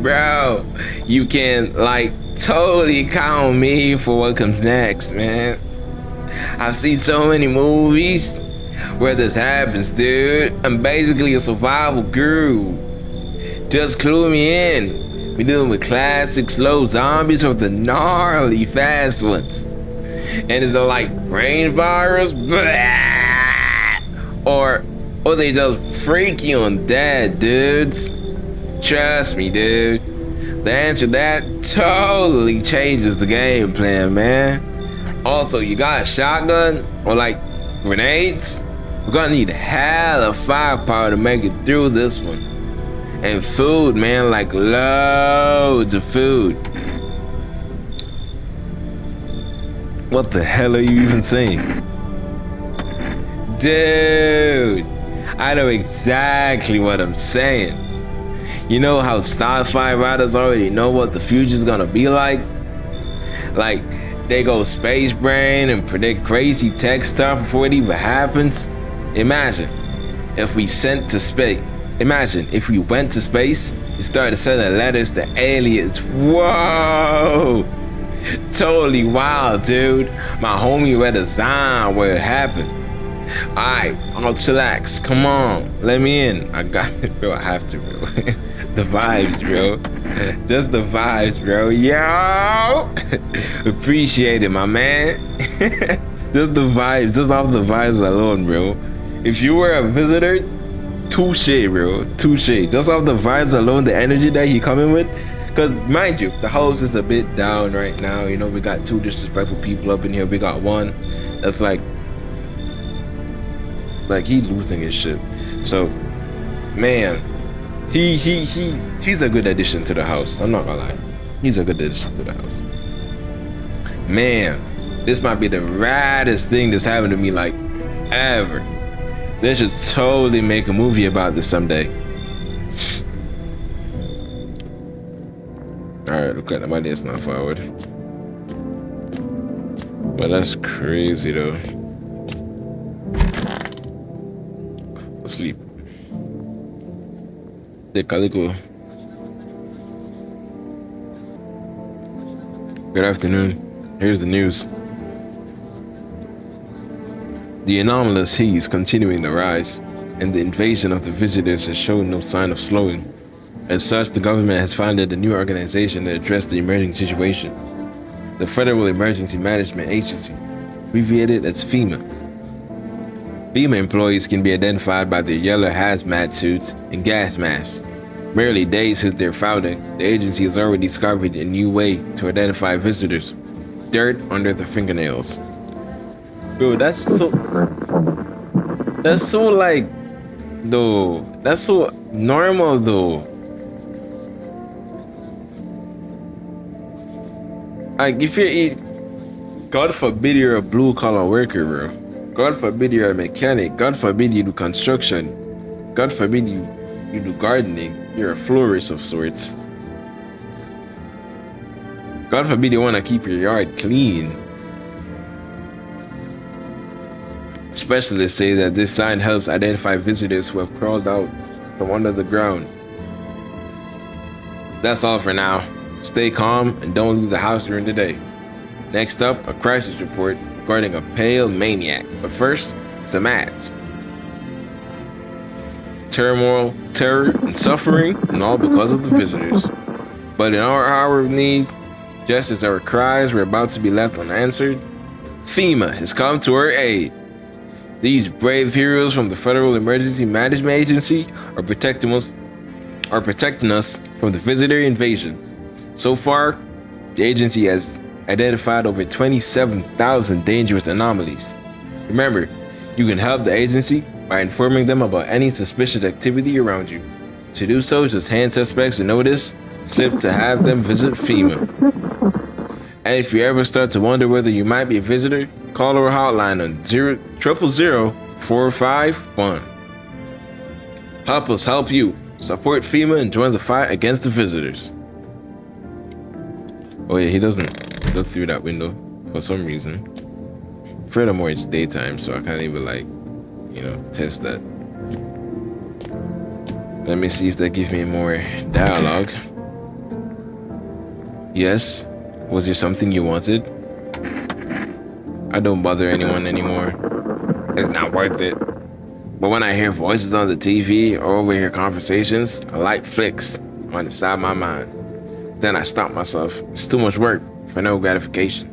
Bro, you can like totally count me for what comes next, man. I've seen so many movies where this happens, dude. I'm basically a survival guru. Just clue me in. We're dealing with classic slow zombies or the gnarly fast ones. And is it like brain virus? Blah! Or they just freak you on that, dudes. Trust me, dude. The answer to that totally changes the game plan, man. Also, you got a shotgun or like grenades? We're gonna need hella firepower to make it through this one. And food, man, like loads of food. What the hell are you even saying? Dude, I know exactly what I'm saying. You know how sci-fi writers already know what the future's gonna be like? Like, they go space brain and predict crazy tech stuff before it even happens. Imagine if we went to space and started sending letters to aliens. Whoa! Totally wild, dude. My homie read a sign where it happened. Alright, I'll chillax. Come on, let me in. I got it, bro. I have to, bro. The vibes, bro. Just the vibes, bro. Yo! Appreciate it, my man. Just the vibes. Just off the vibes alone, bro. If you were a visitor, touche, bro. Touche. Just off the vibes alone, the energy that he coming with. Because, mind you, the house is a bit down right now. You know, we got 2 disrespectful people up in here. We got one that's like he's losing his shit. So, man, he's a good addition to the house. I'm not gonna lie. He's a good addition to the house. Man, this might be the raddest thing that's happened to me like ever. They should totally make a movie about this someday. Alright, look at that. My day's not forward. But that's crazy though. Sleep. Take a little. Good afternoon. Here's the news. The anomalous heat is continuing to rise, and the invasion of the visitors has shown no sign of slowing. As such, the government has founded a new organization to address the emerging situation. The Federal Emergency Management Agency, abbreviated as FEMA. FEMA employees can be identified by their yellow hazmat suits and gas masks. Merely days since their founding, the agency has already discovered a new way to identify visitors. Dirt under the fingernails. Bro, that's so like, though. That's so normal, though. Like, if you're God forbid you're a blue-collar worker, bro. God forbid you're a mechanic. God forbid you do construction. God forbid you do gardening. You're a florist of sorts. God forbid you want to keep your yard clean. Specialists say that this sign helps identify visitors who have crawled out from under the ground. That's all for now. Stay calm and don't leave the house during the day. Next up, a crisis report regarding a pale maniac. But first, some ads. Turmoil, terror, and suffering, and all because of the visitors. But in our hour of need, just as our cries were about to be left unanswered, FEMA has come to our aid. These brave heroes from the Federal Emergency Management Agency are protecting us from the visitor invasion. So far, the agency has identified over 27,000 dangerous anomalies. Remember, you can help the agency by informing them about any suspicious activity around you. To do so, just hand suspects a notice slip to have them visit FEMA. And if you ever start to wonder whether you might be a visitor, call our hotline on 0000451. Help us help you. Support FEMA and join the fight against the visitors. Oh yeah, he doesn't look through that window for some reason. Furthermore, it's daytime, so I can't even test that. Let me see if they give me more dialogue. Yes? Was there something you wanted? I don't bother anyone anymore. It's not worth it. But when I hear voices on the TV or overhear conversations, a light flicks on the side of my mind. Then I stop myself. It's too much work for no gratification.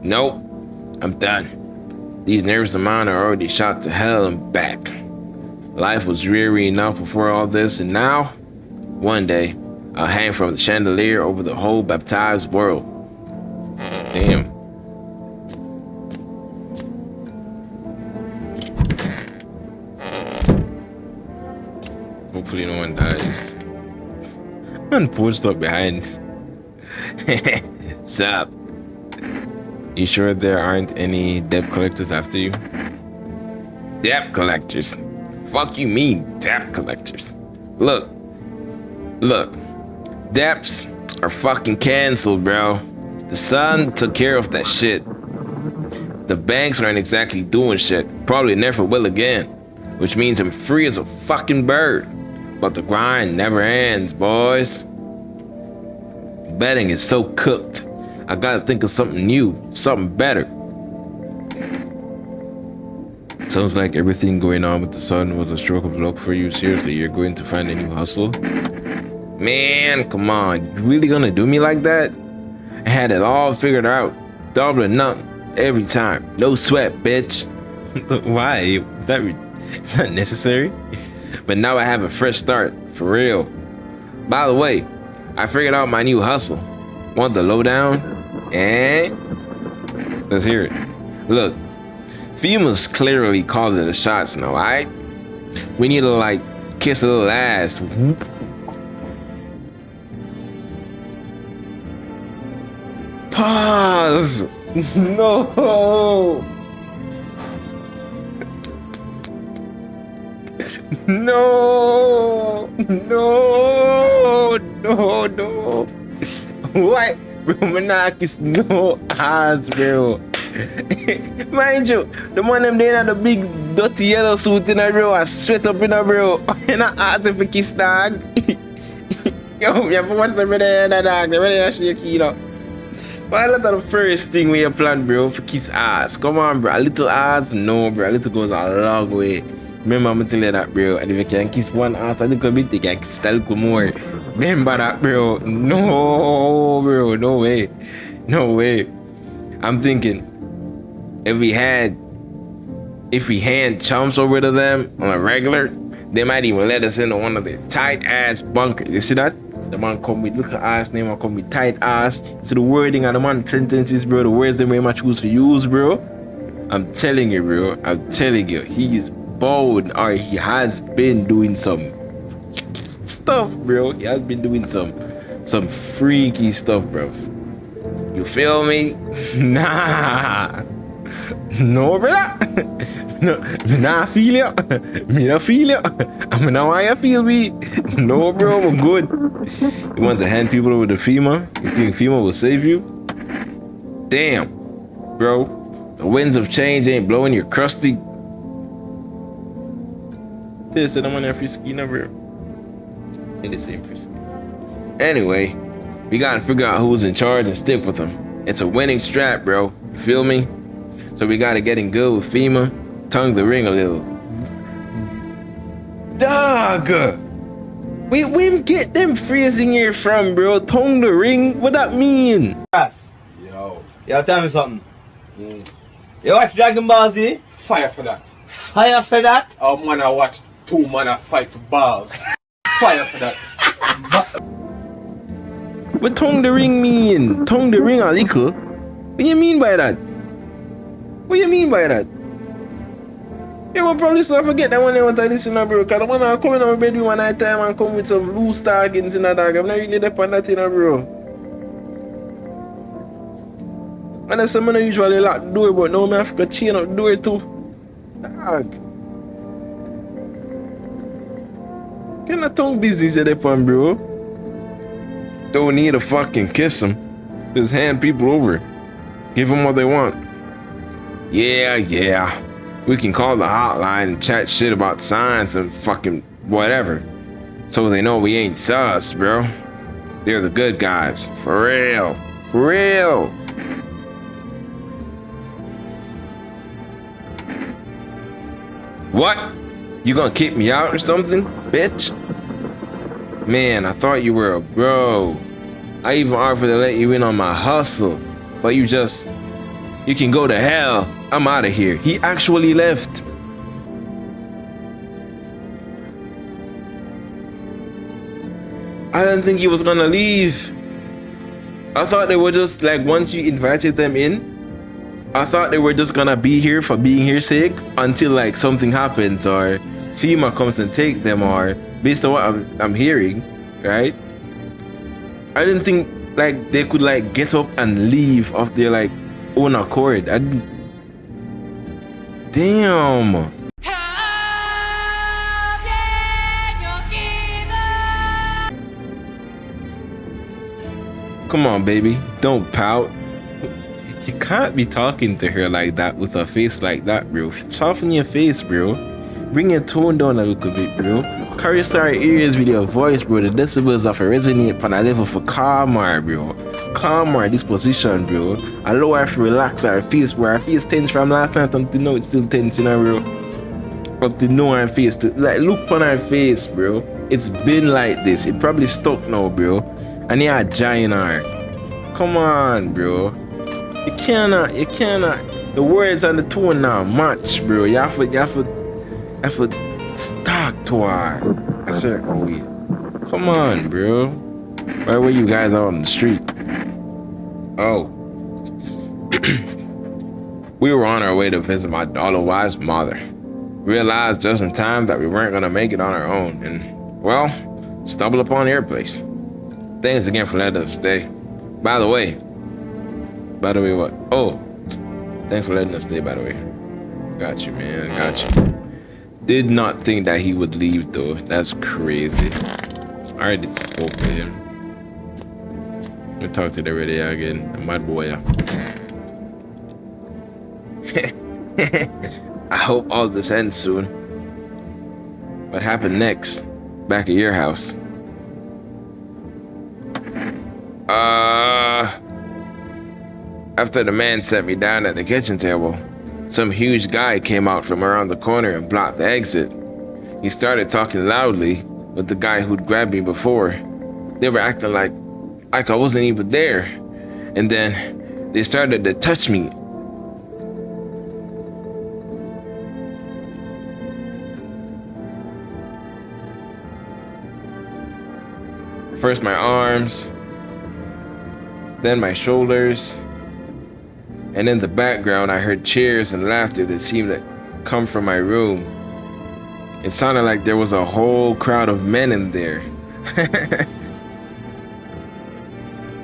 Nope, I'm done. These nerves of mine are already shot to hell and back. Life was dreary enough before all this, and now, one day, I'll hang from the chandelier over the whole baptized world. Damn. Hopefully no one dies. Man posted up behind. Sup? You sure there aren't any debt collectors after you? Debt collectors? Fuck you mean, debt collectors? Look. Debts are fucking canceled, bro. The sun took care of that shit. The banks aren't exactly doing shit. Probably never will again. Which means I'm free as a fucking bird. But the grind never ends, boys. Betting is so cooked. I gotta think of something new, something better. Sounds like everything going on with the sun was a stroke of luck for you. Seriously, you're going to find a new hustle? Man, come on. You really gonna do me like that? I had it all figured out. Double or nothing. Every time. No sweat, bitch. Why? Is that necessary? But now I have a fresh start. For real. By the way, I figured out my new hustle. Want the lowdown? And let's hear it. Look, FEMA's clearly calling the shots now, alright? We need to kiss a little ass. Pause. No. No. What? Bro, Manakis, no ass, bro. Mind you, the man them there in the big dirty yellow suit in a bro, I sweat up in a bro. And I ask if a kiss dog. Yo, you ever watch the video in a dog? The video shake you know. Why not the first thing we plan, bro, for kiss ass? Come on, bro. A little ass, no, bro. A little goes a long way. Remember, I'm telling you that, bro. And if you can kiss one ass a little bit, you can kiss a little more. Remember that, bro. No, bro. No way. No way. I'm thinking, if we had if we hand chumps over to them on a regular, they might even let us into one of their tight ass bunkers. You see that? The man come with little ass name, I come with tight ass. See the wording of the man sentences, bro. The words they may choose to use, bro. I'm telling you, bro. I'm telling you, he's bold, or he has been doing some stuff, bro. He has been doing some freaky stuff, bro. You feel me? Nah. No, brother. No, me not feel ya. Me not feel ya. I mean, now why you feel me? No, bro, I'm good. You want to hand people over to FEMA? You think FEMA will save you? Damn, bro. The winds of change ain't blowing your crusty. This and I'm on that frisky number. It is same frisky. Anyway, we gotta figure out who's in charge and stick with them. It's a winning strat, bro. You feel me? So we gotta get in good with FEMA, tongue the ring a little. Dog! We get them freezing here from, bro. Tongue the ring? What that mean? Yo. Yo, tell me something. You watch Dragon Ball Z? Fire for that. Fire for that? Oh man, I watch two man fight for balls. Fire for that. What tongue the ring mean? Tongue the ring a little? What do you mean by that? What do you mean by that? You will probably start forget that when they want to listen to, bro. Cause the one I come in on my bedroom one night time and come with some loose targets in that dog. I'm not really there on that, bro. And that's someone I usually lock the door, but now I have to chain up the door too. Dog. Kind of tongue business you there on, bro. Don't need to fucking kiss him. Just hand people over. Give them what they want. Yeah. We can call the hotline and chat shit about science and fucking whatever. So they know we ain't sus, bro. They're the good guys. For real. For real. What? You gonna kick me out or something, bitch? Man, I thought you were a bro. I even offered to let you in on my hustle, but you can go to hell. I'm out of here. He actually left. I didn't think he was gonna leave. I thought they were just like, once you invited them in, I thought they were just gonna be here for being here sake until like something happens or FEMA comes and take them, or based on what I'm hearing, right? I didn't think like they could like get up and leave of their like own accord. I didn't. Damn. Come on, baby. Don't pout. You can't be talking to her like that with a face like that, bro. Soften your face, bro. Bring your tone down a little bit, bro. Carry star ears with your voice, bro. The decibels of a resonate on a level for calmer, bro. Calmer disposition, bro. Allow her to relax her face, bro. Her face tense from last night until now it's still tense, you know, bro. Up to now her face, like look on her face, bro. It's been like this. It probably stuck now, bro. And you're giant her. Come on, bro. You cannot. The words and the tone now match, bro. You have to talk to her a certain way. Come on, bro. Why were you guys out on the street? Oh. We were on our way to visit my dollar-wise mother. Realized just in time that we weren't gonna make it on our own, and well, stumbled upon your place. Thanks again for letting us stay. By the way, what? Oh, thanks for letting us stay, by the way. Got you, man. Got you. Did not think that he would leave, though. That's crazy. Alright, let's spoke to him. We'll talk to the radio again. The mad boy. I hope all this ends soon. What happened next? Back at your house. After the man set me down at the kitchen table, some huge guy came out from around the corner and blocked the exit. He started talking loudly with the guy who'd grabbed me before. They were acting like I wasn't even there. And then they started to touch me. First my arms, then my shoulders, and in the background I heard cheers and laughter that seemed to come from my room. It sounded like there was a whole crowd of men in there.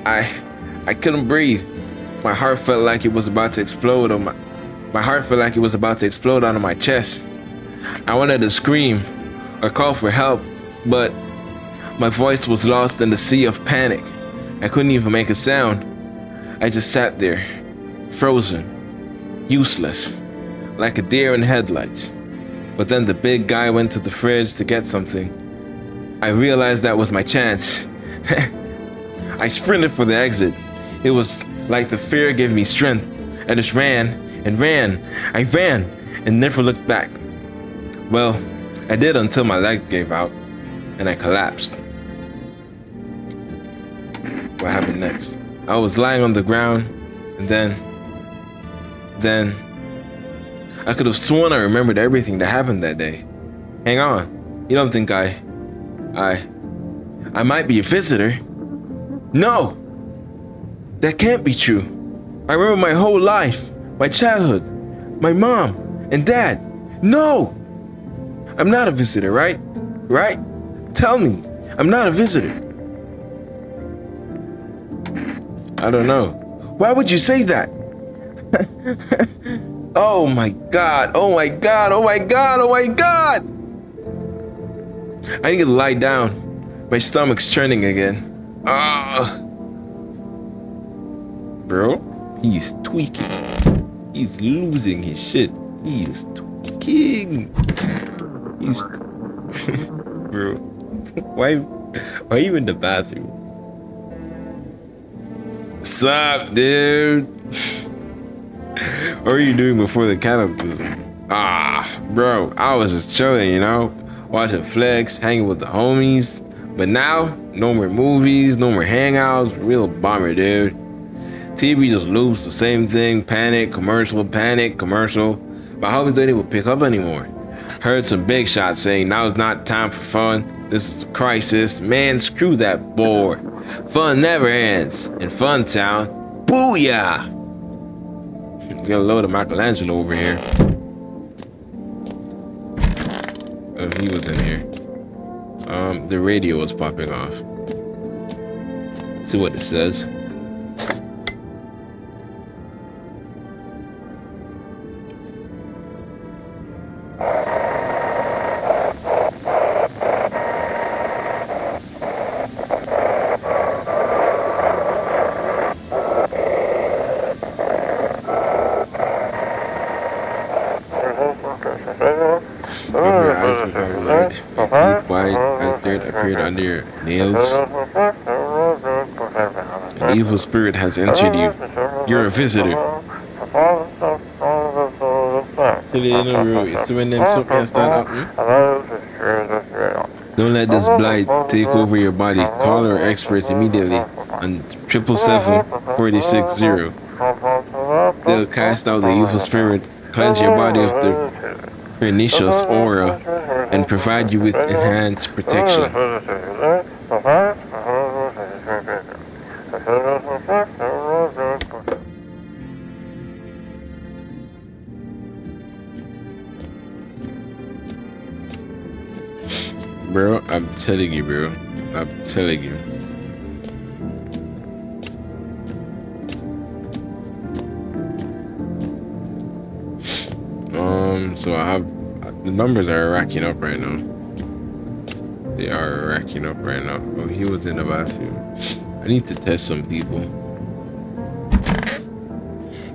I couldn't breathe. My heart felt like it was about to explode on my heart felt like it was about to explode onto my chest. I wanted to scream or call for help, but my voice was lost in the sea of panic. I couldn't even make a sound. I just sat there, frozen, useless, like a deer in headlights. But then the big guy went to the fridge to get something. I realized that was my chance. I sprinted for the exit. It was like the fear gave me strength. I just ran and ran. I ran and never looked back. Well, I did until my leg gave out and I collapsed. What happened next? I was lying on the ground and then I could have sworn I remembered everything that happened that day. Hang on. You don't think I might be a visitor? No! That can't be true. I remember my whole life, my childhood, my mom and dad. No! I'm not a visitor, right? Right? Tell me, I'm not a visitor. I don't know. Why would you say that? Oh my God, oh my God, oh my God, oh my God! I need to lie down. My stomach's churning again. Bro, he's tweaking. He's losing his shit. He is tweaking. He's bro. Why are you in the bathroom? Sup, dude? What were you doing before the cataclysm? Bro, I was just chilling, you know, watching flicks, hanging with the homies. But now, no more movies, no more hangouts. Real bummer, dude. TV just loops the same thing. Panic, commercial, panic, commercial. My homies don't even pick up anymore. Heard some big shots saying now's not time for fun. This is a crisis. Man, screw that board. Fun never ends. In Fun Town, booyah! Got a load of Michelangelo over here. Oh, he was in here. The radio was popping off. Let's see what it says. Appeared under your nails. An evil spirit has entered you. You're a visitor. Don't let this blight take over your body. Call our experts immediately on 777-460. They'll cast out the evil spirit, cleanse your body of the pernicious aura, and provide you with enhanced protection. Bro, I'm telling you, bro. I'm telling you. So I have the numbers are racking up right now. They are racking up right now. Oh, he was in the bathroom. I need to test some people.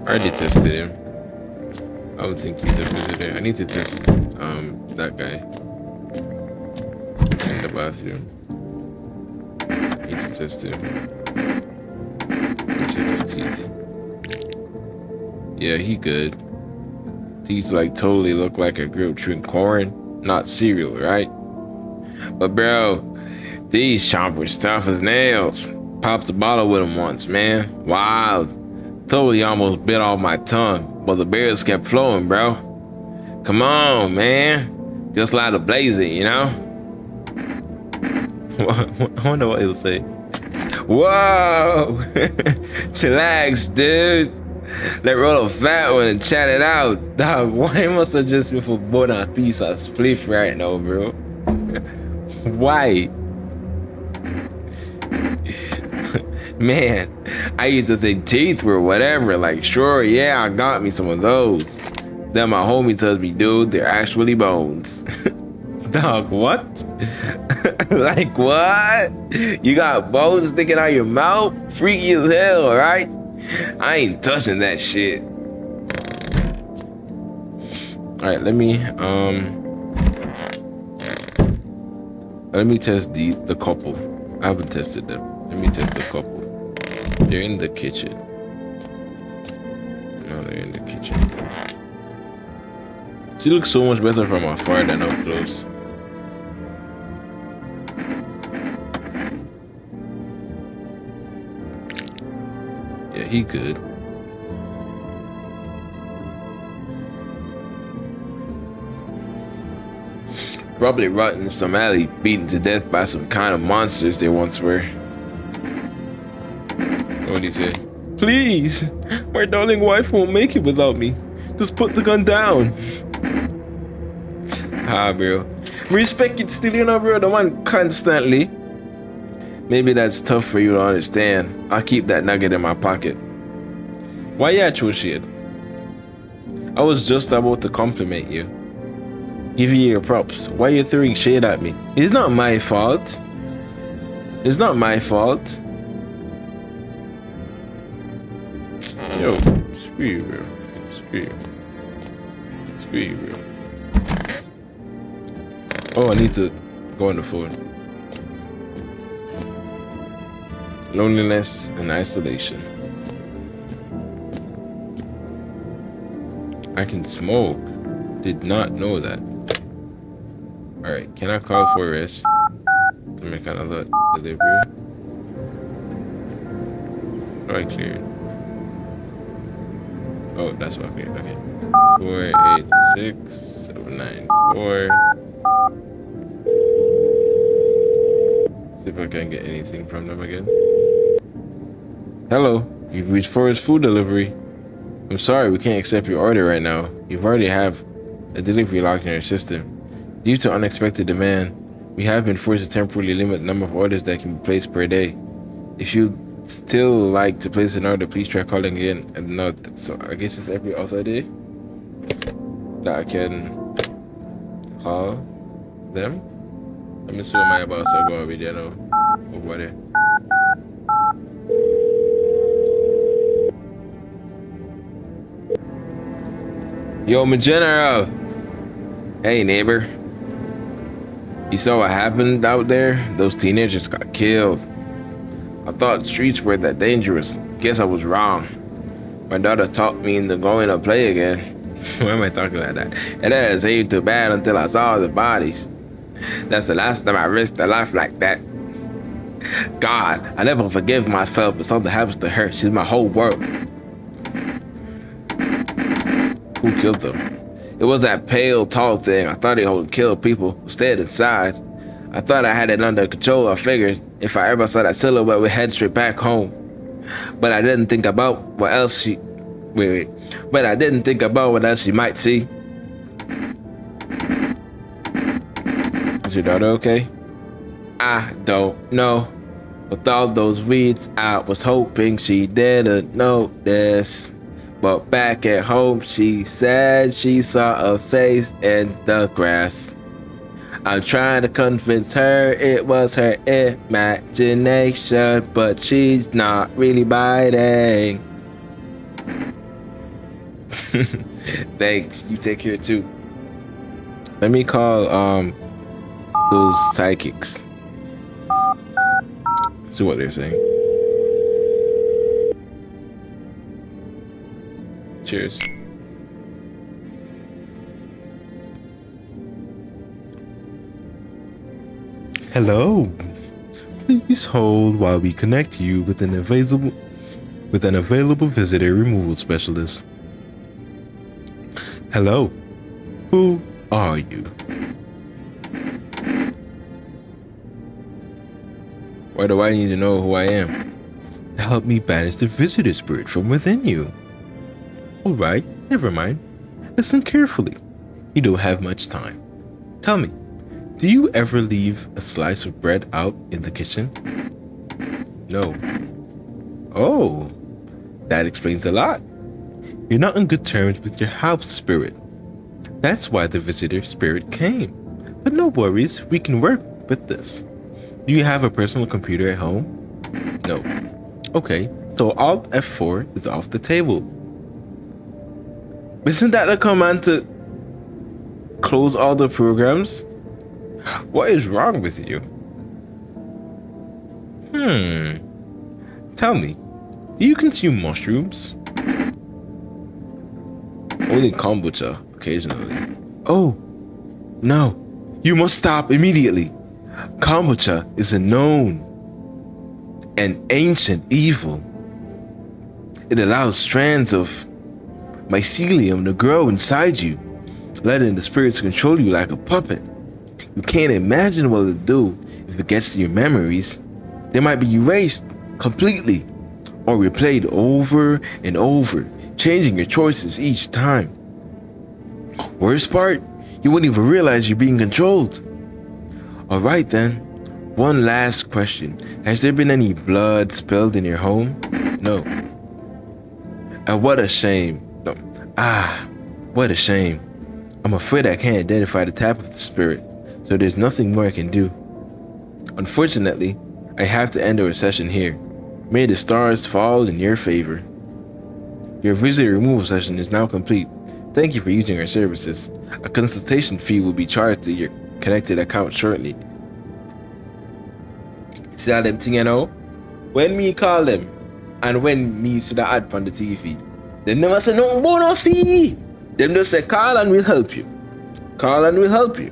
I already tested him. I don't think he's a visitor. I need to test that guy in the bathroom. I need to test him. Check his teeth. Yeah, he good. Teeth like totally look like a grilled chewing corn, not cereal, right? But bro, these chompers tough as nails. Popped the bottle with him once, man. Wild. Totally almost bit off my tongue, but the beers kept flowing, bro. Come on, man. Just like a blazer, you know? I wonder what he'll say. Whoa! Chillax, dude. Let's roll a fat one and chat it out. Dog, why must I just be for both a piece of spliff right now, bro? Why? Man, I used to think teeth were whatever. Like, sure, yeah, I got me some of those. Then my homie tells me, dude, they're actually bones. Dog, what? Like, what? You got bones sticking out your mouth? Freaky as hell, right? I ain't touching that shit. Alright, let me test the couple. I haven't tested them. Let me test the couple. They're in the kitchen. No, they're in the kitchen. She looks so much better from afar than up close. Yeah, he good. Probably rotting in some alley, beaten to death by some kind of monsters they once were. What do you say? Please! My darling wife won't make it without me. Just put the gun down. Ah, bro. Respect it still, you know, bro. The one constantly. Maybe that's tough for you to understand. I'll keep that nugget in my pocket. Why you actual shit? I was just about to compliment you. Give you your props. Why you throwing shade at me? It's not my fault. It's not my fault. Yo, screw you, bro. Screw you. Screw you, bro. Oh, I need to go on the phone. Loneliness and isolation. I can smoke. Did not know that. Alright, can I call for rest to make another delivery? Alright, clear. Oh, that's what I cleared. Okay. 486-794. See if I can get anything from them again. Hello, you've reached Forest Food Delivery. I'm sorry, we can't accept your order right now. You've already have a delivery locked in your system. Due to unexpected demand, we have been forced to temporarily limit the number of orders that can be placed per day. If you still like to place an order, please try calling again. And not so I guess it's every other day that I can call them. Let me see what my boss are going to be there now. Over there. Yo, my general. Hey, neighbor. You saw what happened out there? Those teenagers got killed. I thought the streets were that dangerous. Guess I was wrong. My daughter talked me into going to play again. Why am I talking like that? It didn't seem too bad until I saw the bodies. That's the last time I risked a life like that. God, I never forgive myself if something happens to her. She's my whole world. Who killed them? It was that pale, tall thing. I thought he would kill people who stayed inside. I thought I had it under control. I figured if I ever saw that silhouette, we'd head straight back home. But I didn't think about what else she... Wait. But I didn't think about what else she might see. Is your daughter okay? I don't know. With all those weeds, I was hoping she didn't notice. But back at home, she said she saw a face in the grass. I'm trying to convince her it was her imagination, but she's not really biting. Thanks, you take care too. Let me call those psychics. See what they're saying. Cheers. Hello. Please hold while we connect you with an available visitor removal specialist. Hello. Who are you? Why do I need to know who I am? To help me banish the visitor spirit from within you. Alright, never mind. Listen carefully. You don't have much time. Tell me, do you ever leave a slice of bread out in the kitchen? No. Oh, that explains a lot. You're not on good terms with your house spirit. That's why the visitor spirit came. But no worries, we can work with this. Do you have a personal computer at home? No. Okay, so Alt F4 is off the table. Isn't that a command to close all the programs? What is wrong with you? Tell me, do you consume mushrooms? Only kombucha, occasionally. Oh, no. You must stop immediately. Kombucha is a known and ancient evil. It allows strands of mycelium to grow inside you, letting the spirits control you like a puppet. You can't imagine what it'll do if it gets to your memories. They might be erased completely or replayed over and over, changing your choices each time. Worst part, you wouldn't even realize you're being controlled. Alright then, one last question. Has there been any blood spilled in your home? No. What a shame. No. What a shame. I'm afraid I can't identify the type of the spirit, so there's nothing more I can do. Unfortunately, I have to end our session here. May the stars fall in your favor. Your visitor removal session is now complete. Thank you for using our services. A consultation fee will be charged to your connected account shortly. See how them thing, you know? When me call them, and when me see the ad on the TV, they never say no more no fee. Them just say call and we'll help you. Call and we'll help you.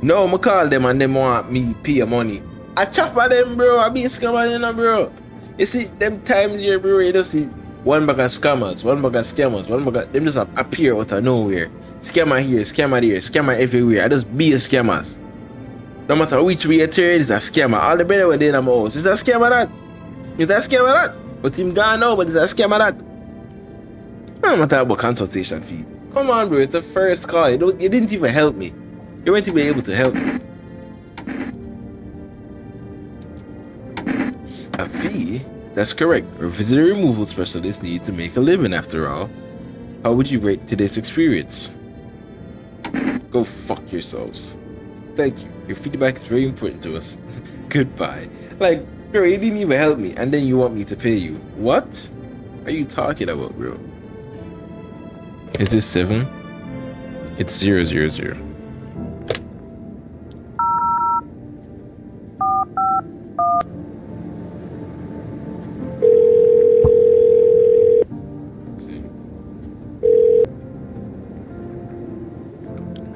No, I call them and they want me pay money. I chop at them, bro. I be a scammer, you know, bro. You see, them times here, bro, you just see one bag of scammers, one bag of scammers, one bag of, them just appear out of nowhere. Scammer here, scammer there, scammer everywhere. I just be a scammers. No matter which way you turn, it's a scammer. All the better when they in my house. Is that scammer that? Is that scammer that? But him gone now, but is that scammer that? I'm not talking about consultation fee. Come on, bro. It's the first call. You didn't even help me. You weren't even able to help me. A fee? That's correct. Our visitor removal specialists need to make a living after all. How would you rate today's experience? Go fuck yourselves. Thank you. Your feedback is very important to us. Goodbye. Like, bro, you didn't even help me, and then you want me to pay you. What are you talking about, bro? Is this 7? It's 000.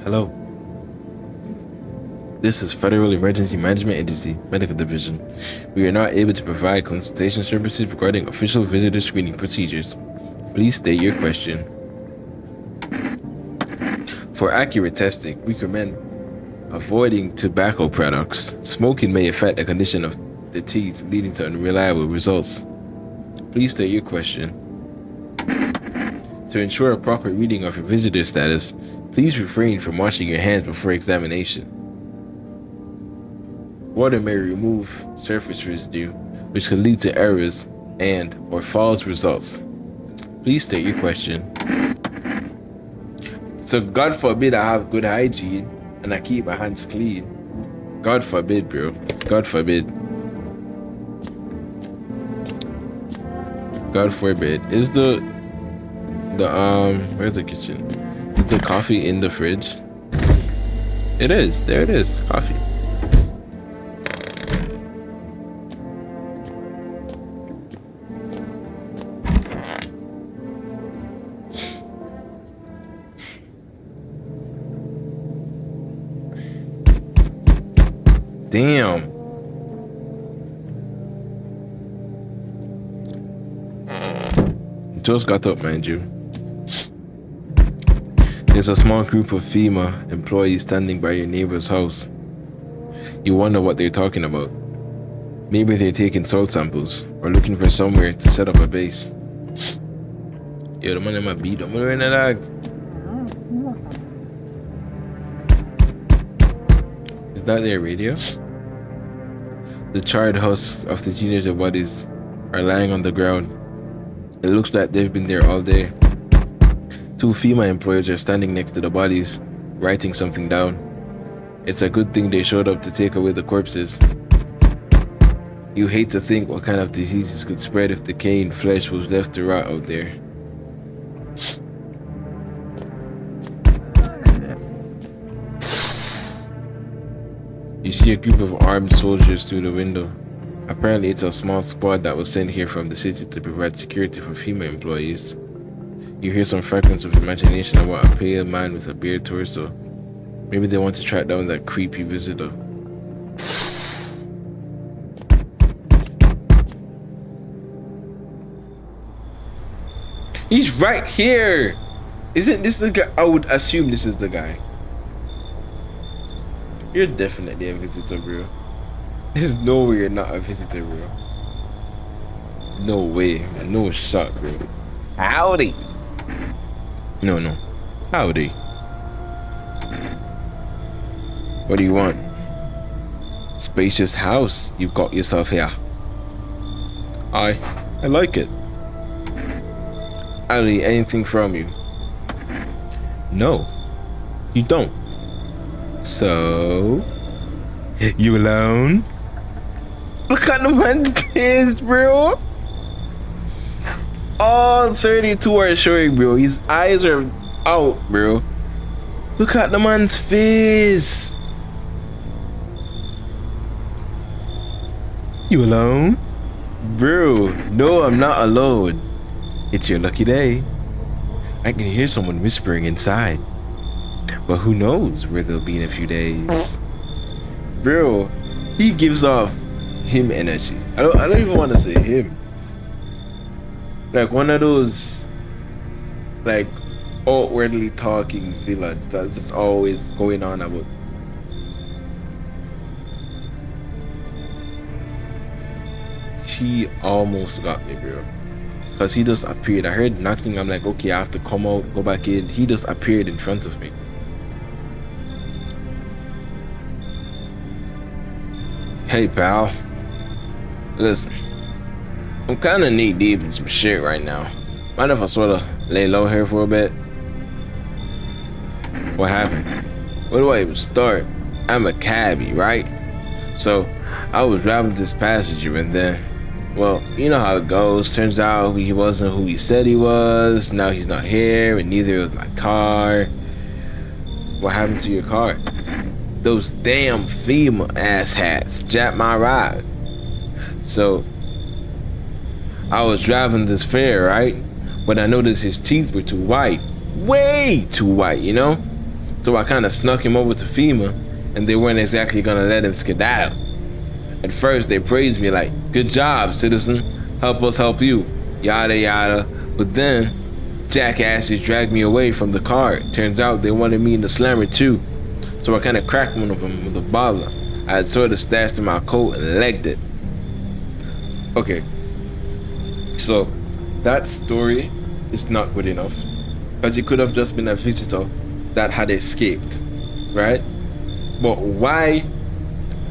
Hello. This is Federal Emergency Management Agency, Medical Division. We are not able to provide consultation services regarding official visitor screening procedures. Please state your question. For accurate testing, we recommend avoiding tobacco products. Smoking may affect the condition of the teeth, leading to unreliable results. Please state your question. To ensure a proper reading of your visitor status, please refrain from washing your hands before examination. Water may remove surface residue, which can lead to errors and/or false results. Please state your question. So God forbid I have good hygiene and I keep my hands clean. God forbid, bro. God forbid. God forbid. Is where's the kitchen? Is the coffee in the fridge? It is. There it is. Coffee. Damn. Just got up, mind you. There's a small group of FEMA employees standing by your neighbor's house. You wonder what they're talking about. Maybe they're taking soil samples or looking for somewhere to set up a base. Yo, the man in my beat, I'm wearing a dog. Is that their radio? The charred husks of the teenager bodies are lying on the ground. It looks like they've been there all day. 2 FEMA employees are standing next to the bodies, writing something down. It's a good thing they showed up to take away the corpses. You hate to think what kind of diseases could spread if decaying flesh was left to rot out there. You see a group of armed soldiers through the window. Apparently it's a small squad that was sent here from the city to provide security for FEMA employees. You hear some fragments of imagination about a pale man with a bare torso. Maybe they want to track down that creepy visitor. He's right here! Isn't this the guy? I would assume this is the guy. You're definitely a visitor, bro. There's no way you're not a visitor, bro. No way. No shot, bro. Howdy! No. Howdy. What do you want? Spacious house you've got yourself here. I like it. I'll need anything from you. No, you don't. So, you alone? Look at the man's face, bro. All 32 are showing, bro. His eyes are out, bro. Look at the man's face. You alone? Bro, no, I'm not alone. It's your lucky day. I can hear someone whispering inside. But who knows where they'll be in a few days. Bro, he gives off him energy. I don't even want to say him. Like one of those like outwardly talking villains that's just always going on about. He almost got me, bro. Because he just appeared. I heard knocking. I'm like, okay, I have to come out, go back in. He just appeared in front of me. Hey, pal. Listen. I'm kind of knee deep in some shit right now. Mind if I sort of lay low here for a bit? What happened? Where do I even start? I'm a cabbie, right? So, I was driving this passenger and then, well, you know how it goes. Turns out he wasn't who he said he was. Now he's not here, and neither was my car. What happened to your car? Those damn FEMA asshats jacked my ride. So, I was driving this fare, right? But I noticed his teeth were too white. Way too white, you know? So I kind of snuck him over to FEMA, and they weren't exactly gonna let him skedaddle. At first, they praised me like, good job, citizen. Help us help you. Yada, yada. But then, jackasses dragged me away from the car. Turns out they wanted me in the slammer too. So I kind of cracked one of them with a bottle I had sort of stashed in my coat and legged it. Okay. So, that story is not good enough. Because it could have just been a visitor that had escaped. Right? But why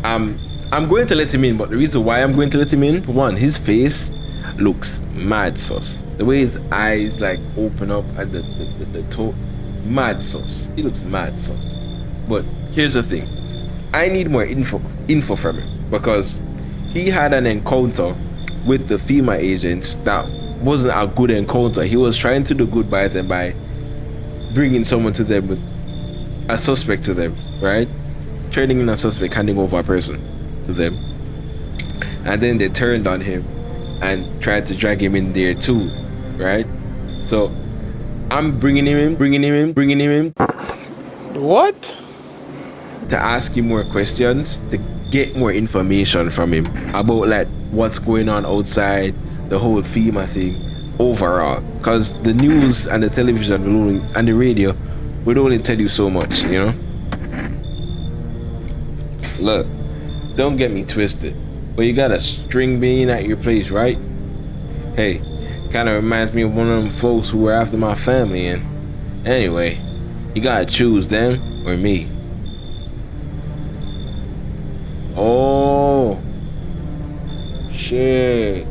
I'm going to let him in, but the reason why I'm going to let him in, one, his face looks mad sus. The way his eyes like open up at the toe, mad sus. He looks mad sus. But here's the thing, I need more info from him because he had an encounter with the FEMA agents that wasn't a good encounter. He was trying to do good by them by bringing someone to them with a suspect to them, right? Turning in a suspect, handing over a person to them, and then they turned on him and tried to drag him in there too, right? So I'm bringing him in. What? To ask him more questions, to get more information from him about like what's going on outside, the whole FEMA thing overall. Because the news and the television and the radio would only tell you so much, you know? Look, don't get me twisted, But you got a string bean at your place, right? Hey, kind of reminds me of one of them folks who were after my family, and anyway, you gotta choose them or me. Oh, shit.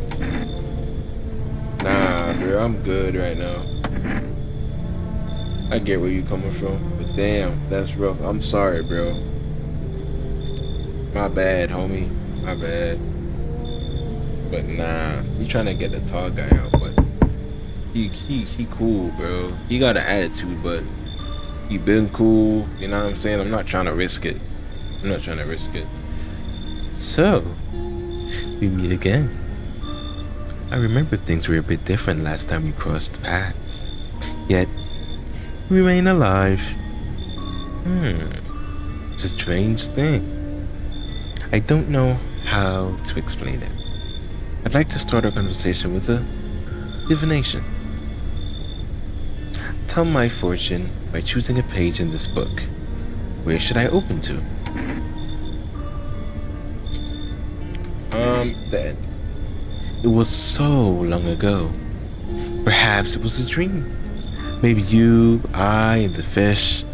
Nah, bro, I'm good right now. I get where you coming from, but damn, that's rough. I'm sorry, bro. My bad, homie. My bad. But nah, he trying to get the tall guy out, but he cool, bro. He got an attitude, but he been cool. You know what I'm saying? I'm not trying to risk it. I'm not trying to risk it. So, we meet again. I remember things were a bit different last time we crossed paths. Yet, we remain alive. It's a strange thing. I don't know how to explain it. I'd like to start our conversation with a divination. Tell my fortune by choosing a page in this book. Where should I open to? The end. It was so long ago. Perhaps it was a dream. Maybe you, I, and the fish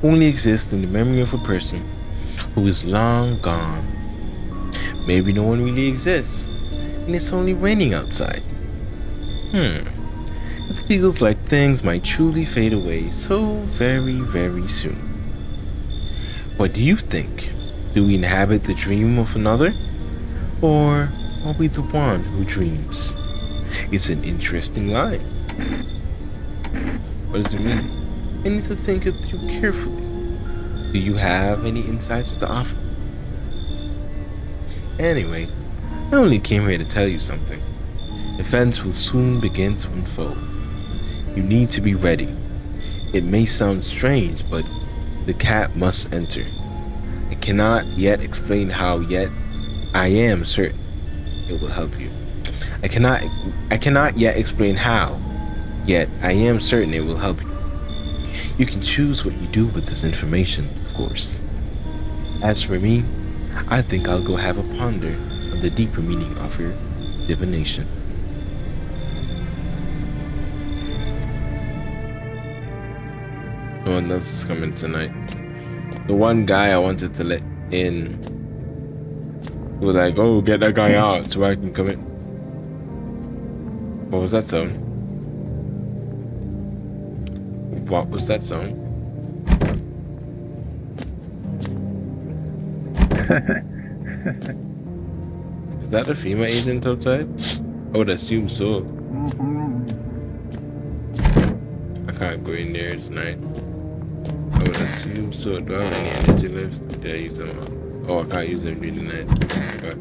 only exist in the memory of a person who is long gone. Maybe no one really exists, and it's only raining outside. It feels like things might truly fade away so very, very soon. What do you think? Do we inhabit the dream of another? Or are we the one who dreams? It's an interesting line. What does it mean? I need to think it through carefully. Do you have any insights to offer? Anyway, I only came here to tell you something. Events will soon begin to unfold. You need to be ready. It may sound strange, but the cat must enter. I cannot yet explain how, yet I am certain it will help you. I cannot yet explain how, yet I am certain it will help you. You can choose what you do with this information, of course. As for me, I think I'll go have a ponder on the deeper meaning of your divination. No one else is coming tonight. The one guy I wanted to let in was like, oh, get that guy out so I can come in. What was that sound? What was that sound? Is that a female agent outside? I would assume so. I can't go in there tonight. I would assume so. Do I have any energy left? Did I use them all? Oh, I can't use them during the night. Okay.